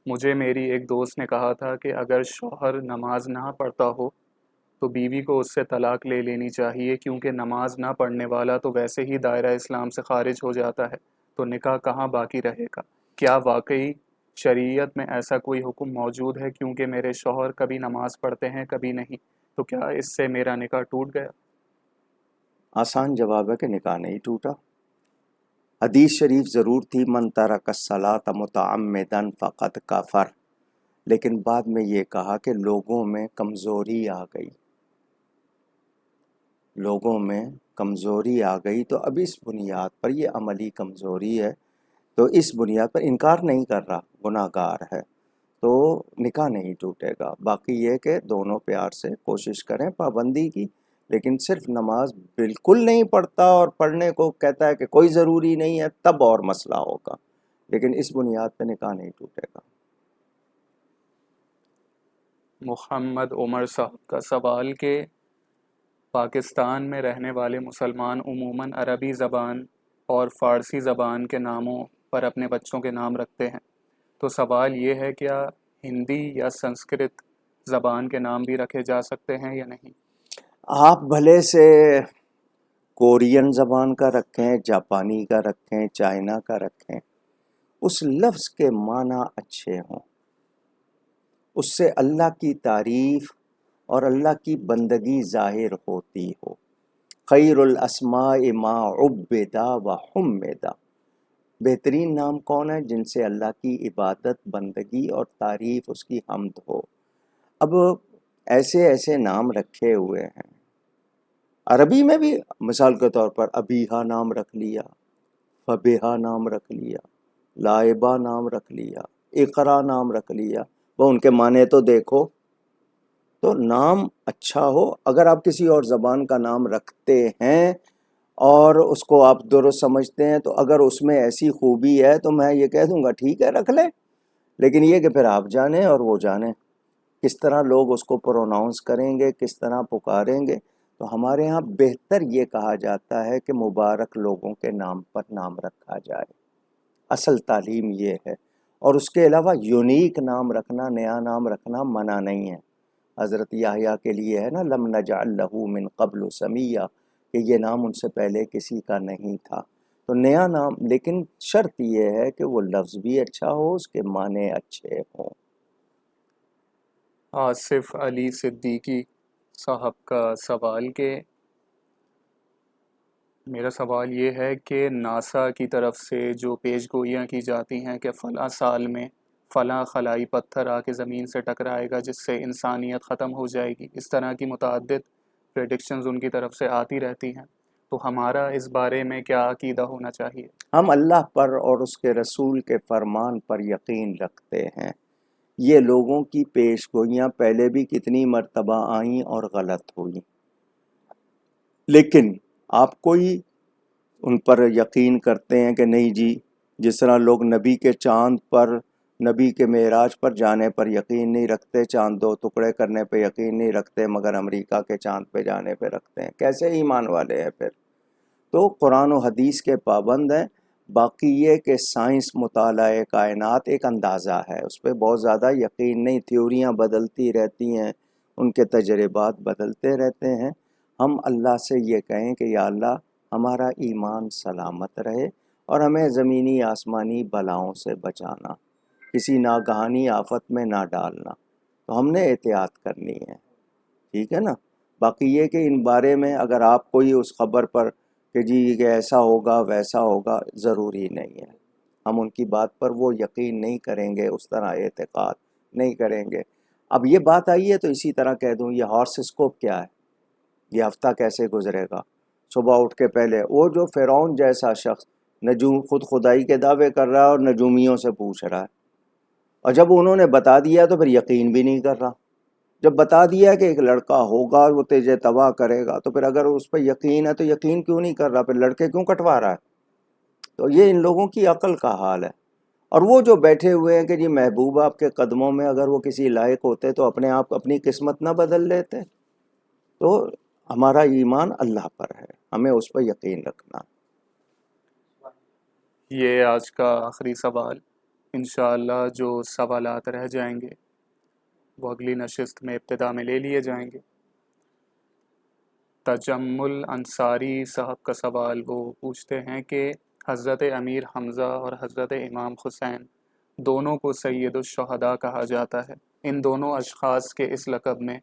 مجھے میری ایک دوست نے کہا تھا کہ اگر شوہر نماز نہ پڑھتا ہو تو بیوی کو اس سے طلاق لے لینی چاہیے، کیونکہ نماز نہ پڑھنے والا تو ویسے ہی دائرہ اسلام سے خارج ہو جاتا ہے، تو نکاح کہاں باقی رہے گا؟ کیا واقعی شریعت میں ایسا کوئی حکم موجود ہے؟ کیونکہ میرے شوہر کبھی نماز پڑھتے ہیں کبھی نہیں، تو کیا اس سے میرا نکاح ٹوٹ گیا؟ آسان جواب ہے کہ نکاح نہیں ٹوٹا۔ حدیث شریف ضرور تھی من ترک الصلاۃ متعمدا فقد کفر، لیکن بعد میں یہ کہا کہ لوگوں میں کمزوری آ گئی، لوگوں میں کمزوری آ گئی، تو اب اس بنیاد پر یہ عملی کمزوری ہے، تو اس بنیاد پر انکار نہیں کر رہا، گناہ گار ہے، تو نکاح نہیں ٹوٹے گا۔ باقی یہ کہ دونوں پیار سے کوشش کریں پابندی کی، لیکن صرف نماز بالکل نہیں پڑھتا اور پڑھنے کو کہتا ہے کہ کوئی ضروری نہیں ہے، تب اور مسئلہ ہوگا، لیکن اس بنیاد پہ نکاح نہیں ٹوٹے گا۔ محمد عمر صاحب کا سوال کہ پاکستان میں رہنے والے مسلمان عموماً عربی زبان اور فارسی زبان کے ناموں پر اپنے بچوں کے نام رکھتے ہیں، تو سوال یہ ہے کیا ہندی یا سنسکرت زبان کے نام بھی رکھے جا سکتے ہیں یا نہیں؟ آپ بھلے سے کورین زبان کا رکھیں، جاپانی کا رکھیں، چائنا کا رکھیں، اس لفظ کے معنی اچھے ہوں، اس سے اللہ کی تعریف اور اللہ کی بندگی ظاہر ہوتی ہو۔ خیر الاسماء ما عبدا و حمدا، بہترین نام کون ہے؟ جن سے اللہ کی عبادت، بندگی اور تعریف، اس کی حمد ہو۔ اب ایسے ایسے نام رکھے ہوئے ہیں عربی میں بھی، مثال کے طور پر ابیہا نام رکھ لیا، فبیہا نام رکھ لیا، لائبہ نام رکھ لیا، اقرا نام رکھ لیا، وہ ان کے معنی تو دیکھو۔ تو نام اچھا ہو، اگر آپ کسی اور زبان کا نام رکھتے ہیں اور اس کو آپ درست سمجھتے ہیں، تو اگر اس میں ایسی خوبی ہے تو میں یہ کہہ دوں گا ٹھیک ہے رکھ لیں، لیکن یہ کہ پھر آپ جانیں اور وہ جانیں کس طرح لوگ اس کو پروناؤنس کریں گے، کس طرح پکاریں گے۔ تو ہمارے ہاں بہتر یہ کہا جاتا ہے کہ مبارک لوگوں کے نام پر نام رکھا جائے، اصل تعلیم یہ ہے۔ اور اس کے علاوہ یونیک نام رکھنا، نیا نام رکھنا منع نہیں ہے۔ حضرت یحییٰ کے لیے ہے نا لم نجعل لہ من قبل سمیہ، کہ یہ نام ان سے پہلے کسی کا نہیں تھا۔ تو نیا نام، لیکن شرط یہ ہے کہ وہ لفظ بھی اچھا ہو، اس کے معنی اچھے ہوں۔ آصف علی صدیقی صاحب کا سوال کہ میرا سوال یہ ہے کہ ناسا کی طرف سے جو پیش گوئیاں کی جاتی ہیں کہ فلاں سال میں فلاں خلائی پتھر آ کے زمین سے ٹکرائے گا جس سے انسانیت ختم ہو جائے گی، اس طرح کی متعدد پریڈکشنز ان کی طرف سے آتی رہتی ہیں، تو ہمارا اس بارے میں کیا عقیدہ ہونا چاہیے؟ ہم اللہ پر اور اس کے رسول کے فرمان پر یقین رکھتے ہیں۔ یہ لوگوں کی پیش گوئیاں پہلے بھی کتنی مرتبہ آئیں اور غلط ہوئیں، لیکن آپ کوئی ان پر یقین کرتے ہیں کہ نہیں جی، جس طرح لوگ نبی کے چاند پر، نبی کے معراج پر جانے پر یقین نہیں رکھتے، چاند دو ٹکڑے کرنے پہ یقین نہیں رکھتے، مگر امریکہ کے چاند پہ جانے پہ رکھتے ہیں، کیسے ایمان والے ہیں پھر؟ تو قرآن و حدیث کے پابند ہیں۔ باقی یہ کہ سائنس مطالعہ کائنات ایک اندازہ ہے، اس پہ بہت زیادہ یقین نہیں، تھیوریاں بدلتی رہتی ہیں، ان کے تجربات بدلتے رہتے ہیں۔ ہم اللہ سے یہ کہیں کہ یا اللہ ہمارا ایمان سلامت رہے اور ہمیں زمینی آسمانی بلاؤں سے بچانا، کسی ناگہانی آفت میں نہ ڈالنا، تو ہم نے احتیاط کرنی ہے، ٹھیک ہے نا؟ باقی یہ کہ ان بارے میں اگر آپ کوئی اس خبر پر کہ جی کہ ایسا ہوگا ویسا ہوگا، ضروری نہیں ہے، ہم ان کی بات پر وہ یقین نہیں کریں گے، اس طرح اعتقاد نہیں کریں گے۔ اب یہ بات آئی ہے تو اسی طرح کہہ دوں، یہ ہارسکوپ کیا ہے؟ یہ ہفتہ کیسے گزرے گا؟ صبح اٹھ کے پہلے وہ جو فرعون جیسا شخص نجوم خود خدائی کے دعوے کر رہا ہے اور نجومیوں سے پوچھ رہا ہے، اور جب انہوں نے بتا دیا تو پھر یقین بھی نہیں کر رہا۔ جب بتا دیا کہ ایک لڑکا ہوگا وہ تجھے تباہ کرے گا، تو پھر اگر اس پہ یقین ہے تو یقین کیوں نہیں کر رہا؟ پھر لڑکے کیوں کٹوا رہا ہے؟ تو یہ ان لوگوں کی عقل کا حال ہے۔ اور وہ جو بیٹھے ہوئے ہیں کہ جی محبوب آپ کے قدموں میں اگر وہ کسی لائق ہوتے تو اپنے آپ اپنی قسمت نہ بدل لیتے۔ تو ہمارا ایمان اللہ پر ہے، ہمیں اس پر یقین رکھنا۔ یہ آج کا آخری سوال، انشاءاللہ جو سوالات رہ جائیں گے وہ اگلی نشست میں ابتدا میں لے لیے جائیں گے۔ تجمل انصاری صاحب کا سوال وہ پوچھتے ہیں کہ حضرت امیر حمزہ اور حضرت امام حسین دونوں کو سید الشہداء کہا جاتا ہے، ان دونوں اشخاص کے اس لقب میں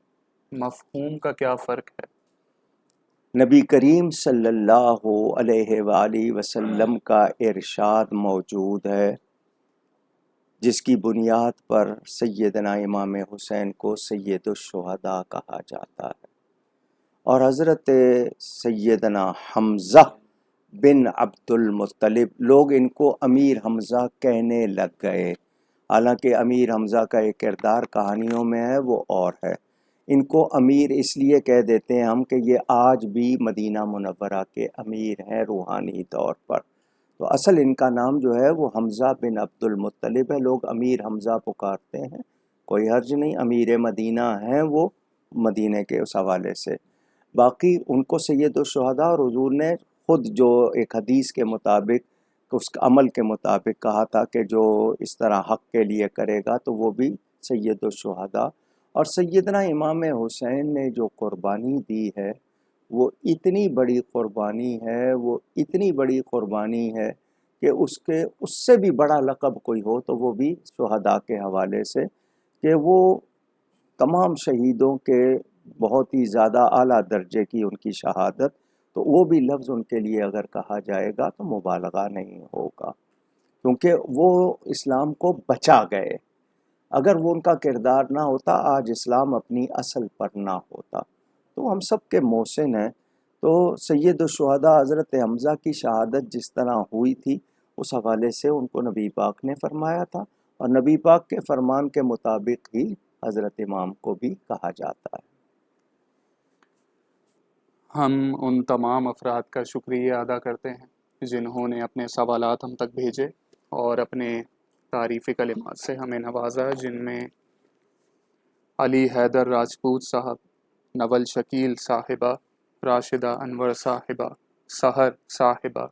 مفہوم کا کیا فرق ہے؟ نبی کریم صلی اللہ علیہ وآلہ وسلم کا ارشاد موجود ہے جس کی بنیاد پر سیدنا امام حسین کو سید الشہداء کہا جاتا ہے، اور حضرت سیدنا حمزہ بن عبد المطلب، لوگ ان کو امیر حمزہ کہنے لگ گئے، حالانکہ امیر حمزہ کا ایک کردار کہانیوں میں ہے وہ اور ہے۔ ان کو امیر اس لیے کہہ دیتے ہیں ہم کہ یہ آج بھی مدینہ منورہ کے امیر ہیں روحانی طور پر، تو اصل ان کا نام جو ہے وہ حمزہ بن عبد المطلب ہے، لوگ امیر حمزہ پکارتے ہیں، کوئی حرج نہیں، امیر مدینہ ہیں وہ مدینہ کے اس حوالے سے۔ باقی ان کو سید الشہداء، اور حضور نے خود جو ایک حدیث کے مطابق اس عمل کے مطابق کہا تھا کہ جو اس طرح حق کے لیے کرے گا تو وہ بھی سید الشہداء۔ اور سیدنا امام حسین نے جو قربانی دی ہے وہ اتنی بڑی قربانی ہے، وہ اتنی بڑی قربانی ہے کہ اس سے بھی بڑا لقب کوئی ہو تو وہ بھی شہداء کے حوالے سے، کہ وہ تمام شہیدوں کے بہت ہی زیادہ اعلیٰ درجے کی ان کی شہادت، تو وہ بھی لفظ ان کے لیے اگر کہا جائے گا تو مبالغہ نہیں ہوگا، کیونکہ وہ اسلام کو بچا گئے۔ اگر وہ ان کا کردار نہ ہوتا آج اسلام اپنی اصل پر نہ ہوتا، تو ہم سب کے محسن ہیں۔ تو سید الشہداء حضرت حمزہ کی شہادت جس طرح ہوئی تھی اس حوالے سے ان کو نبی پاک نے فرمایا تھا، اور نبی پاک کے فرمان کے مطابق ہی حضرت امام کو بھی کہا جاتا ہے۔ ہم ان تمام افراد کا شکریہ ادا کرتے ہیں جنہوں نے اپنے سوالات ہم تک بھیجے اور اپنے تعریفی کلمات سے ہمیں نوازا، جن میں علی حیدر راجپوت صاحب، نول شکیل صاحبہ، راشدہ انور صاحبہ، سحر صاحبہ،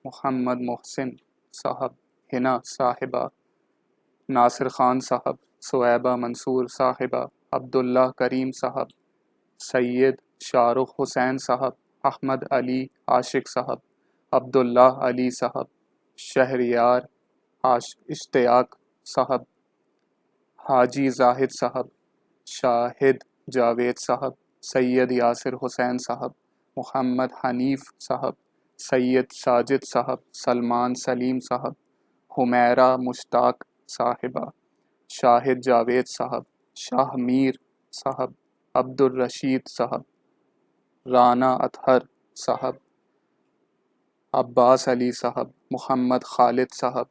محمد محسن صاحب، ہنا صاحبہ، ناصر خان صاحب، صویبہ منصور صاحبہ، عبداللہ کریم صاحب، سید شاہ رخ حسین صاحب، احمد علی عاشق صاحب، عبداللہ علی صاحب، شہریار اشتیاق صاحب، حاجی زاہد صاحب، شاہد جاوید صاحب، سید یاسر حسین صاحب، محمد حنیف صاحب، سید ساجد صاحب، سلمان سلیم صاحب، حمیرہ مشتاق صاحبہ، شاہد جاوید صاحب، شاہ میر صاحب، عبد الرشید صاحب، رانا اطہر صاحب، عباس علی صاحب، محمد خالد صاحب،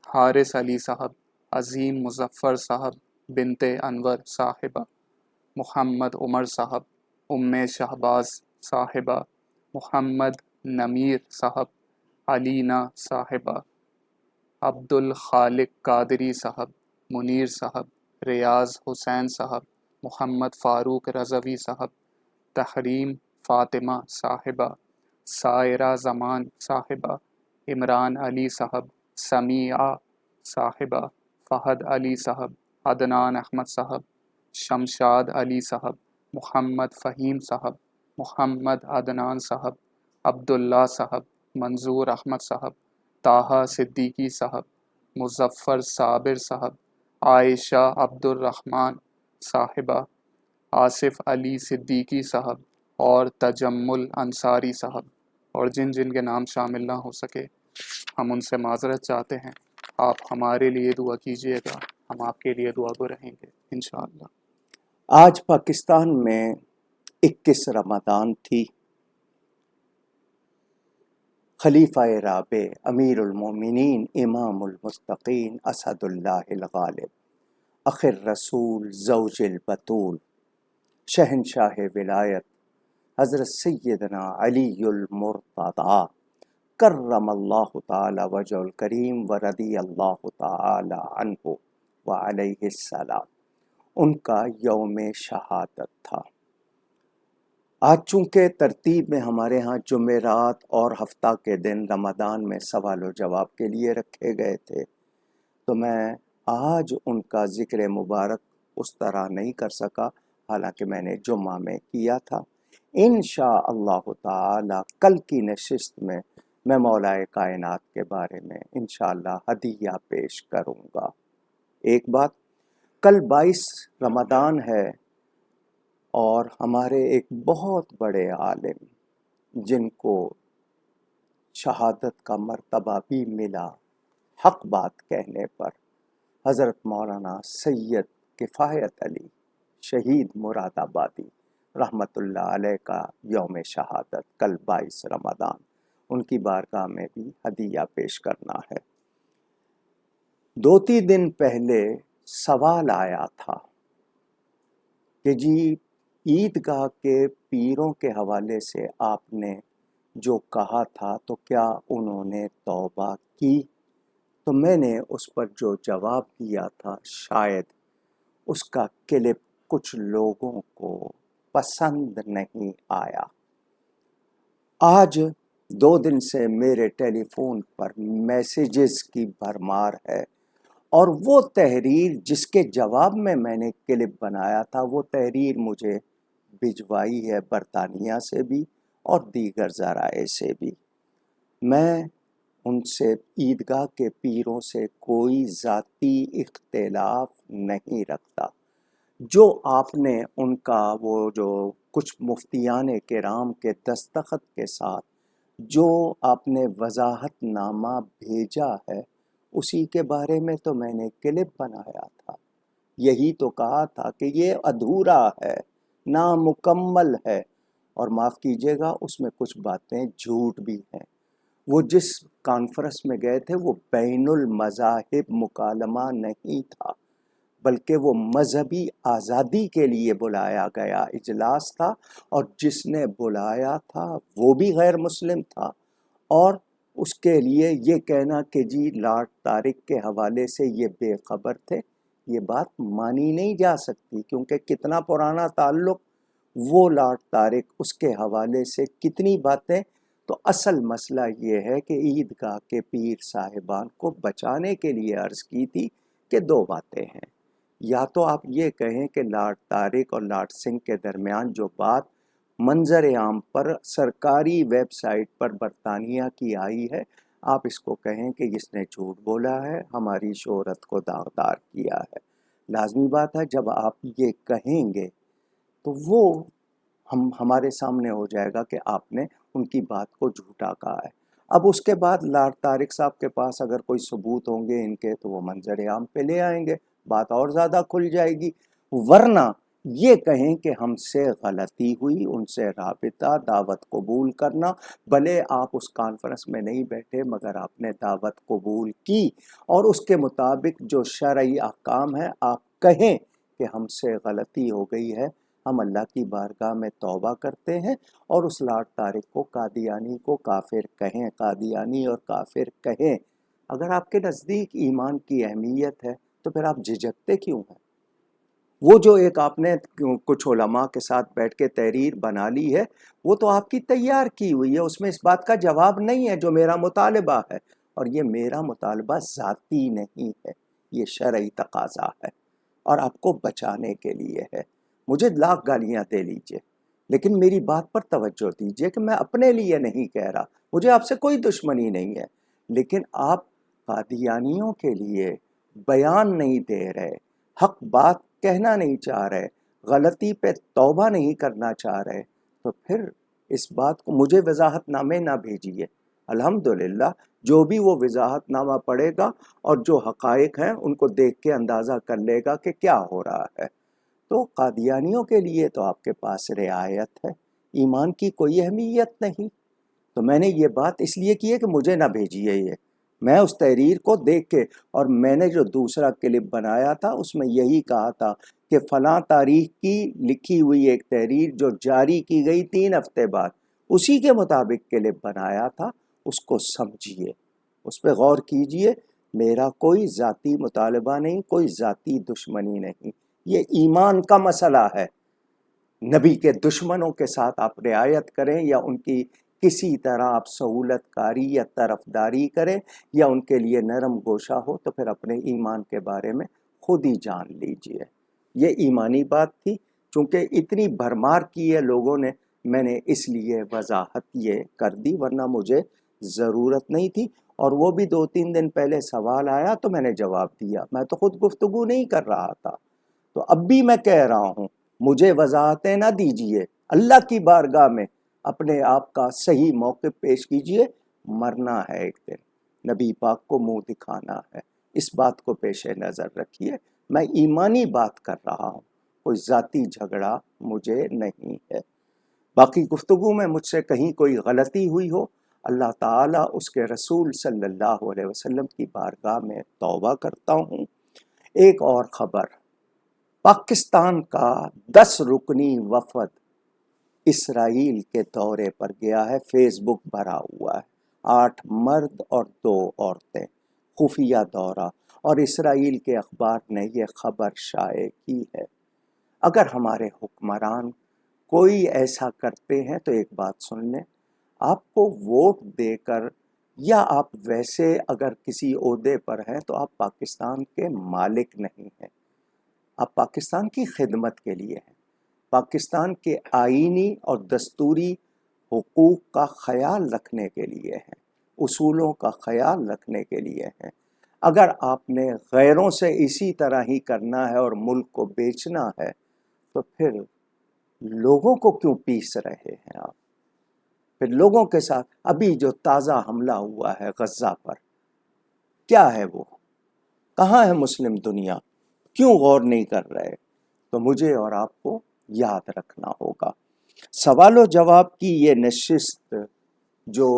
حارث علی صاحب، عظیم مظفر صاحب، بنت انور صاحبہ، محمد عمر صاحب، شہباز صاحبہ، محمد نمیر صاحب، علینا صاحبہ، عبد الخالق قادری صاحب، منیر صاحب، ریاض حسین صاحب، محمد فاروق رضوی صاحب، تحریم فاطمہ صاحبہ، سائرہ زمان صاحبہ، عمران علی صاحب، سمیعہ صاحبہ، فہد علی صاحب، عدنان احمد صاحب، شمشاد علی صاحب، محمد فہیم صاحب، محمد عدنان صاحب، عبداللہ صاحب، منظور احمد صاحب، طاہا صدیقی صاحب، مظفر صابر صاحب، عائشہ عبد الرحمن صاحبہ، آصف علی صدیقی صاحب اور تجمل انصاری صاحب، اور جن جن کے نام شامل نہ ہو سکے ہم ان سے معذرت چاہتے ہیں۔ آپ ہمارے لیے دعا کیجیے گا، ہم آپ کے لیے دعا گو رہیں گے انشاءاللہ۔ آج پاکستان میں 21 رمضان تھی۔ خلیفہ رابع، امیر المومنین، امام المتقین، اسد اللہ الغالب، اخر رسول، زوج البتول، شہنشاہ ولایت، حضرت سیدنا علی المرتضی کرم اللہ تعالی وجہ الکریم و رضی اللہ تعالی عنہ وعلیہ السلام، ان کا یوم شہادت تھا۔ آج چونکہ ترتیب میں ہمارے ہاں جمعرات اور ہفتہ کے دن رمضان میں سوال و جواب کے لیے رکھے گئے تھے، تو میں آج ان کا ذکر مبارک اس طرح نہیں کر سکا، حالانکہ میں نے جمعہ میں کیا تھا۔ انشاءاللہ تعالی کل کی نشست میں مولائے کائنات کے بارے میں انشاءاللہ ہدیہ پیش کروں گا۔ ایک بات، کل 22 رمضان ہے اور ہمارے ایک بہت بڑے عالم جن کو شہادت کا مرتبہ بھی ملا حق بات کہنے پر، حضرت مولانا سید کفایت علی شہید مراد آبادی رحمت اللہ علیہ کا یوم شہادت کل 22 رمضان، ان کی بارگاہ میں بھی ہدیہ پیش کرنا ہے۔ 2-3 دن پہلے سوال آیا تھا کہ جی عیدگاہ کے پیروں کے حوالے سے آپ نے جو کہا تھا تو کیا انہوں نے توبہ کی؟ تو میں نے اس پر جو جواب دیا تھا شاید اس کا کلپ کچھ لوگوں کو پسند نہیں آیا۔ آج 2 دن سے میرے ٹیلی فون پر میسیجز کی بھرمار ہے، اور وہ تحریر جس کے جواب میں نے کلپ بنایا تھا وہ تحریر مجھے بھجوائی ہے برطانیہ سے بھی اور دیگر ذرائع سے بھی۔ میں ان سے عیدگاہ کے پیروں سے کوئی ذاتی اختلاف نہیں رکھتا۔ جو آپ نے ان کا وہ جو کچھ مفتیان کرام کے دستخط کے ساتھ جو آپ نے وضاحت نامہ بھیجا ہے، اسی کے بارے میں تو میں نے کلپ بنایا تھا۔ یہی تو کہا تھا کہ یہ ادھورا ہے، نامکمل ہے، اور معاف کیجیے گا اس میں کچھ باتیں جھوٹ بھی ہیں۔ وہ جس کانفرنس میں گئے تھے وہ بین المذاہب مکالمہ نہیں تھا، بلکہ وہ مذہبی آزادی کے لیے بلایا گیا اجلاس تھا، اور جس نے بلایا تھا وہ بھی غیر مسلم تھا۔ اور اس کے لیے یہ کہنا کہ جی لارڈ طارق کے حوالے سے یہ بے خبر تھے، یہ بات مانی نہیں جا سکتی، کیونکہ کتنا پرانا تعلق وہ لارڈ طارق اس کے حوالے سے کتنی باتیں. تو اصل مسئلہ یہ ہے کہ عیدگاہ کے پیر صاحبان کو بچانے کے لیے عرض کی تھی کہ دو باتیں ہیں. یا تو آپ یہ کہیں کہ لارڈ طارق اور لارڈ سنگھ کے درمیان جو بات منظر عام پر سرکاری ویب سائٹ پر برطانیہ کی آئی ہے، آپ اس کو کہیں کہ اس نے جھوٹ بولا ہے، ہماری شہرت کو داغدار کیا ہے. لازمی بات ہے جب آپ یہ کہیں گے تو وہ ہمارے سامنے ہو جائے گا کہ آپ نے ان کی بات کو جھوٹا کہا ہے. اب اس کے بعد لارڈ طارق صاحب کے پاس اگر کوئی ثبوت ہوں گے ان کے تو وہ منظر عام پہ لے آئیں گے، بات اور زیادہ کھل جائے گی. ورنہ یہ کہیں کہ ہم سے غلطی ہوئی، ان سے رابطہ، دعوت قبول کرنا، بھلے آپ اس کانفرنس میں نہیں بیٹھے مگر آپ نے دعوت قبول کی اور اس کے مطابق جو شرعی احکام ہے آپ کہیں کہ ہم سے غلطی ہو گئی ہے، ہم اللہ کی بارگاہ میں توبہ کرتے ہیں اور اس لارڈ طارق کو قادیانی کو کافر کہیں، قادیانی اور کافر کہیں. اگر آپ کے نزدیک ایمان کی اہمیت ہے تو پھر آپ جھجکتے کیوں ہیں؟ وہ جو ایک آپ نے کچھ علماء کے ساتھ بیٹھ کے تحریر بنا لی ہے وہ تو آپ کی تیار کی ہوئی ہے، اس میں اس بات کا جواب نہیں ہے جو میرا مطالبہ ہے. اور یہ میرا مطالبہ ذاتی نہیں ہے، یہ شرعی تقاضا ہے اور آپ کو بچانے کے لیے ہے. مجھے لاکھ گالیاں دے لیجئے لیکن میری بات پر توجہ دیجئے کہ میں اپنے لیے نہیں کہہ رہا، مجھے آپ سے کوئی دشمنی نہیں ہے، لیکن آپ قادیانیوں کے لیے بیان نہیں دے رہے، حق بات کہنا نہیں چاہ رہے، غلطی پہ توبہ نہیں کرنا چاہ رہے، تو پھر اس بات کو مجھے وضاحت نامے نہ بھیجیے. الحمدللہ جو بھی وہ وضاحت نامہ پڑھے گا اور جو حقائق ہیں ان کو دیکھ کے اندازہ کر لے گا کہ کیا ہو رہا ہے. تو قادیانیوں کے لیے تو آپ کے پاس رعایت ہے، ایمان کی کوئی اہمیت نہیں. تو میں نے یہ بات اس لیے کی ہے کہ مجھے نہ بھیجیے یہ. میں اس تحریر کو دیکھ کے اور میں نے جو دوسرا کلپ بنایا تھا اس میں یہی کہا تھا کہ فلاں تاریخ کی لکھی ہوئی ایک تحریر جو جاری کی گئی 3 ہفتے بعد، اسی کے مطابق کلپ بنایا تھا. اس کو سمجھیے، اس پہ غور کیجئے. میرا کوئی ذاتی مطالبہ نہیں، کوئی ذاتی دشمنی نہیں، یہ ایمان کا مسئلہ ہے. نبی کے دشمنوں کے ساتھ آپ رعایت کریں یا ان کی کسی طرح آپ سہولت کاری یا طرفداری کریں یا ان کے لیے نرم گوشہ ہو تو پھر اپنے ایمان کے بارے میں خود ہی جان لیجئے. یہ ایمانی بات تھی، چونکہ اتنی بھرمار کی ہے لوگوں نے، میں نے اس لیے وضاحت یہ کر دی، ورنہ مجھے ضرورت نہیں تھی. اور وہ بھی 2-3 دن پہلے سوال آیا تو میں نے جواب دیا، میں تو خود گفتگو نہیں کر رہا تھا. تو اب بھی میں کہہ رہا ہوں مجھے وضاحتیں نہ دیجئے، اللہ کی بارگاہ میں اپنے آپ کا صحیح موقف پیش کیجئے. مرنا ہے ایک دن، نبی پاک کو منہ دکھانا ہے، اس بات کو پیش نظر رکھیے. میں ایمانی بات کر رہا ہوں، کوئی ذاتی جھگڑا مجھے نہیں ہے. باقی گفتگو میں مجھ سے کہیں کوئی غلطی ہوئی ہو، اللہ تعالیٰ اس کے رسول صلی اللہ علیہ وسلم کی بارگاہ میں توبہ کرتا ہوں. ایک اور خبر، پاکستان کا 10 رکنی وفد اسرائیل کے دورے پر گیا ہے. فیس بک بھرا ہوا ہے، 8 مرد اور 2 عورتیں، خفیہ دورہ، اور اسرائیل کے اخبار نے یہ خبر شائع کی ہے. اگر ہمارے حکمران کوئی ایسا کرتے ہیں تو ایک بات سن لیں، آپ کو ووٹ دے کر یا آپ ویسے اگر کسی عہدے پر ہیں تو آپ پاکستان کے مالک نہیں ہیں، آپ پاکستان کی خدمت کے لیے ہیں، پاکستان کے آئینی اور دستوری حقوق کا خیال رکھنے کے لیے ہیں، اصولوں کا خیال رکھنے کے لیے ہیں. اگر آپ نے غیروں سے اسی طرح ہی کرنا ہے اور ملک کو بیچنا ہے تو پھر لوگوں کو کیوں پیس رہے ہیں آپ؟ پھر لوگوں کے ساتھ ابھی جو تازہ حملہ ہوا ہے غزہ پر، کیا ہے وہ؟ کہاں ہے مسلم دنیا؟ کیوں غور نہیں کر رہے؟ تو مجھے اور آپ کو یاد رکھنا ہوگا. سوال و جواب کی یہ نشست جو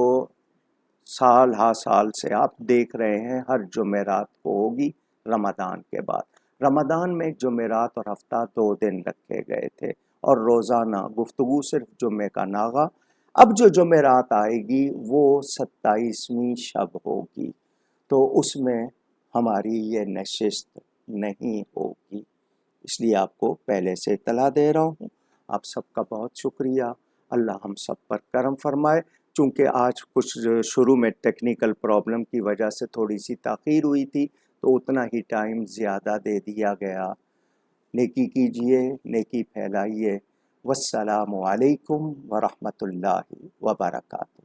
سال ہا سال سے آپ دیکھ رہے ہیں ہر جمعرات کو ہوگی رمضان کے بعد. رمضان میں جمعرات اور ہفتہ 2 دن رکھے گئے تھے اور روزانہ گفتگو صرف جمعے کا ناغہ. اب جو جمعرات آئے گی وہ 27ویں شب ہوگی، تو اس میں ہماری یہ نشست نہیں ہوگی. اس لیے آپ کو پہلے سے اطلاع دے رہا ہوں. آپ سب کا بہت شکریہ. اللہ ہم سب پر کرم فرمائے. چونکہ آج کچھ شروع میں ٹیکنیکل پرابلم کی وجہ سے تھوڑی سی تاخیر ہوئی تھی تو اتنا ہی ٹائم زیادہ دے دیا گیا. نیکی کیجئے، نیکی پھیلائیے. والسلام علیکم ورحمۃ اللہ وبرکاتہ.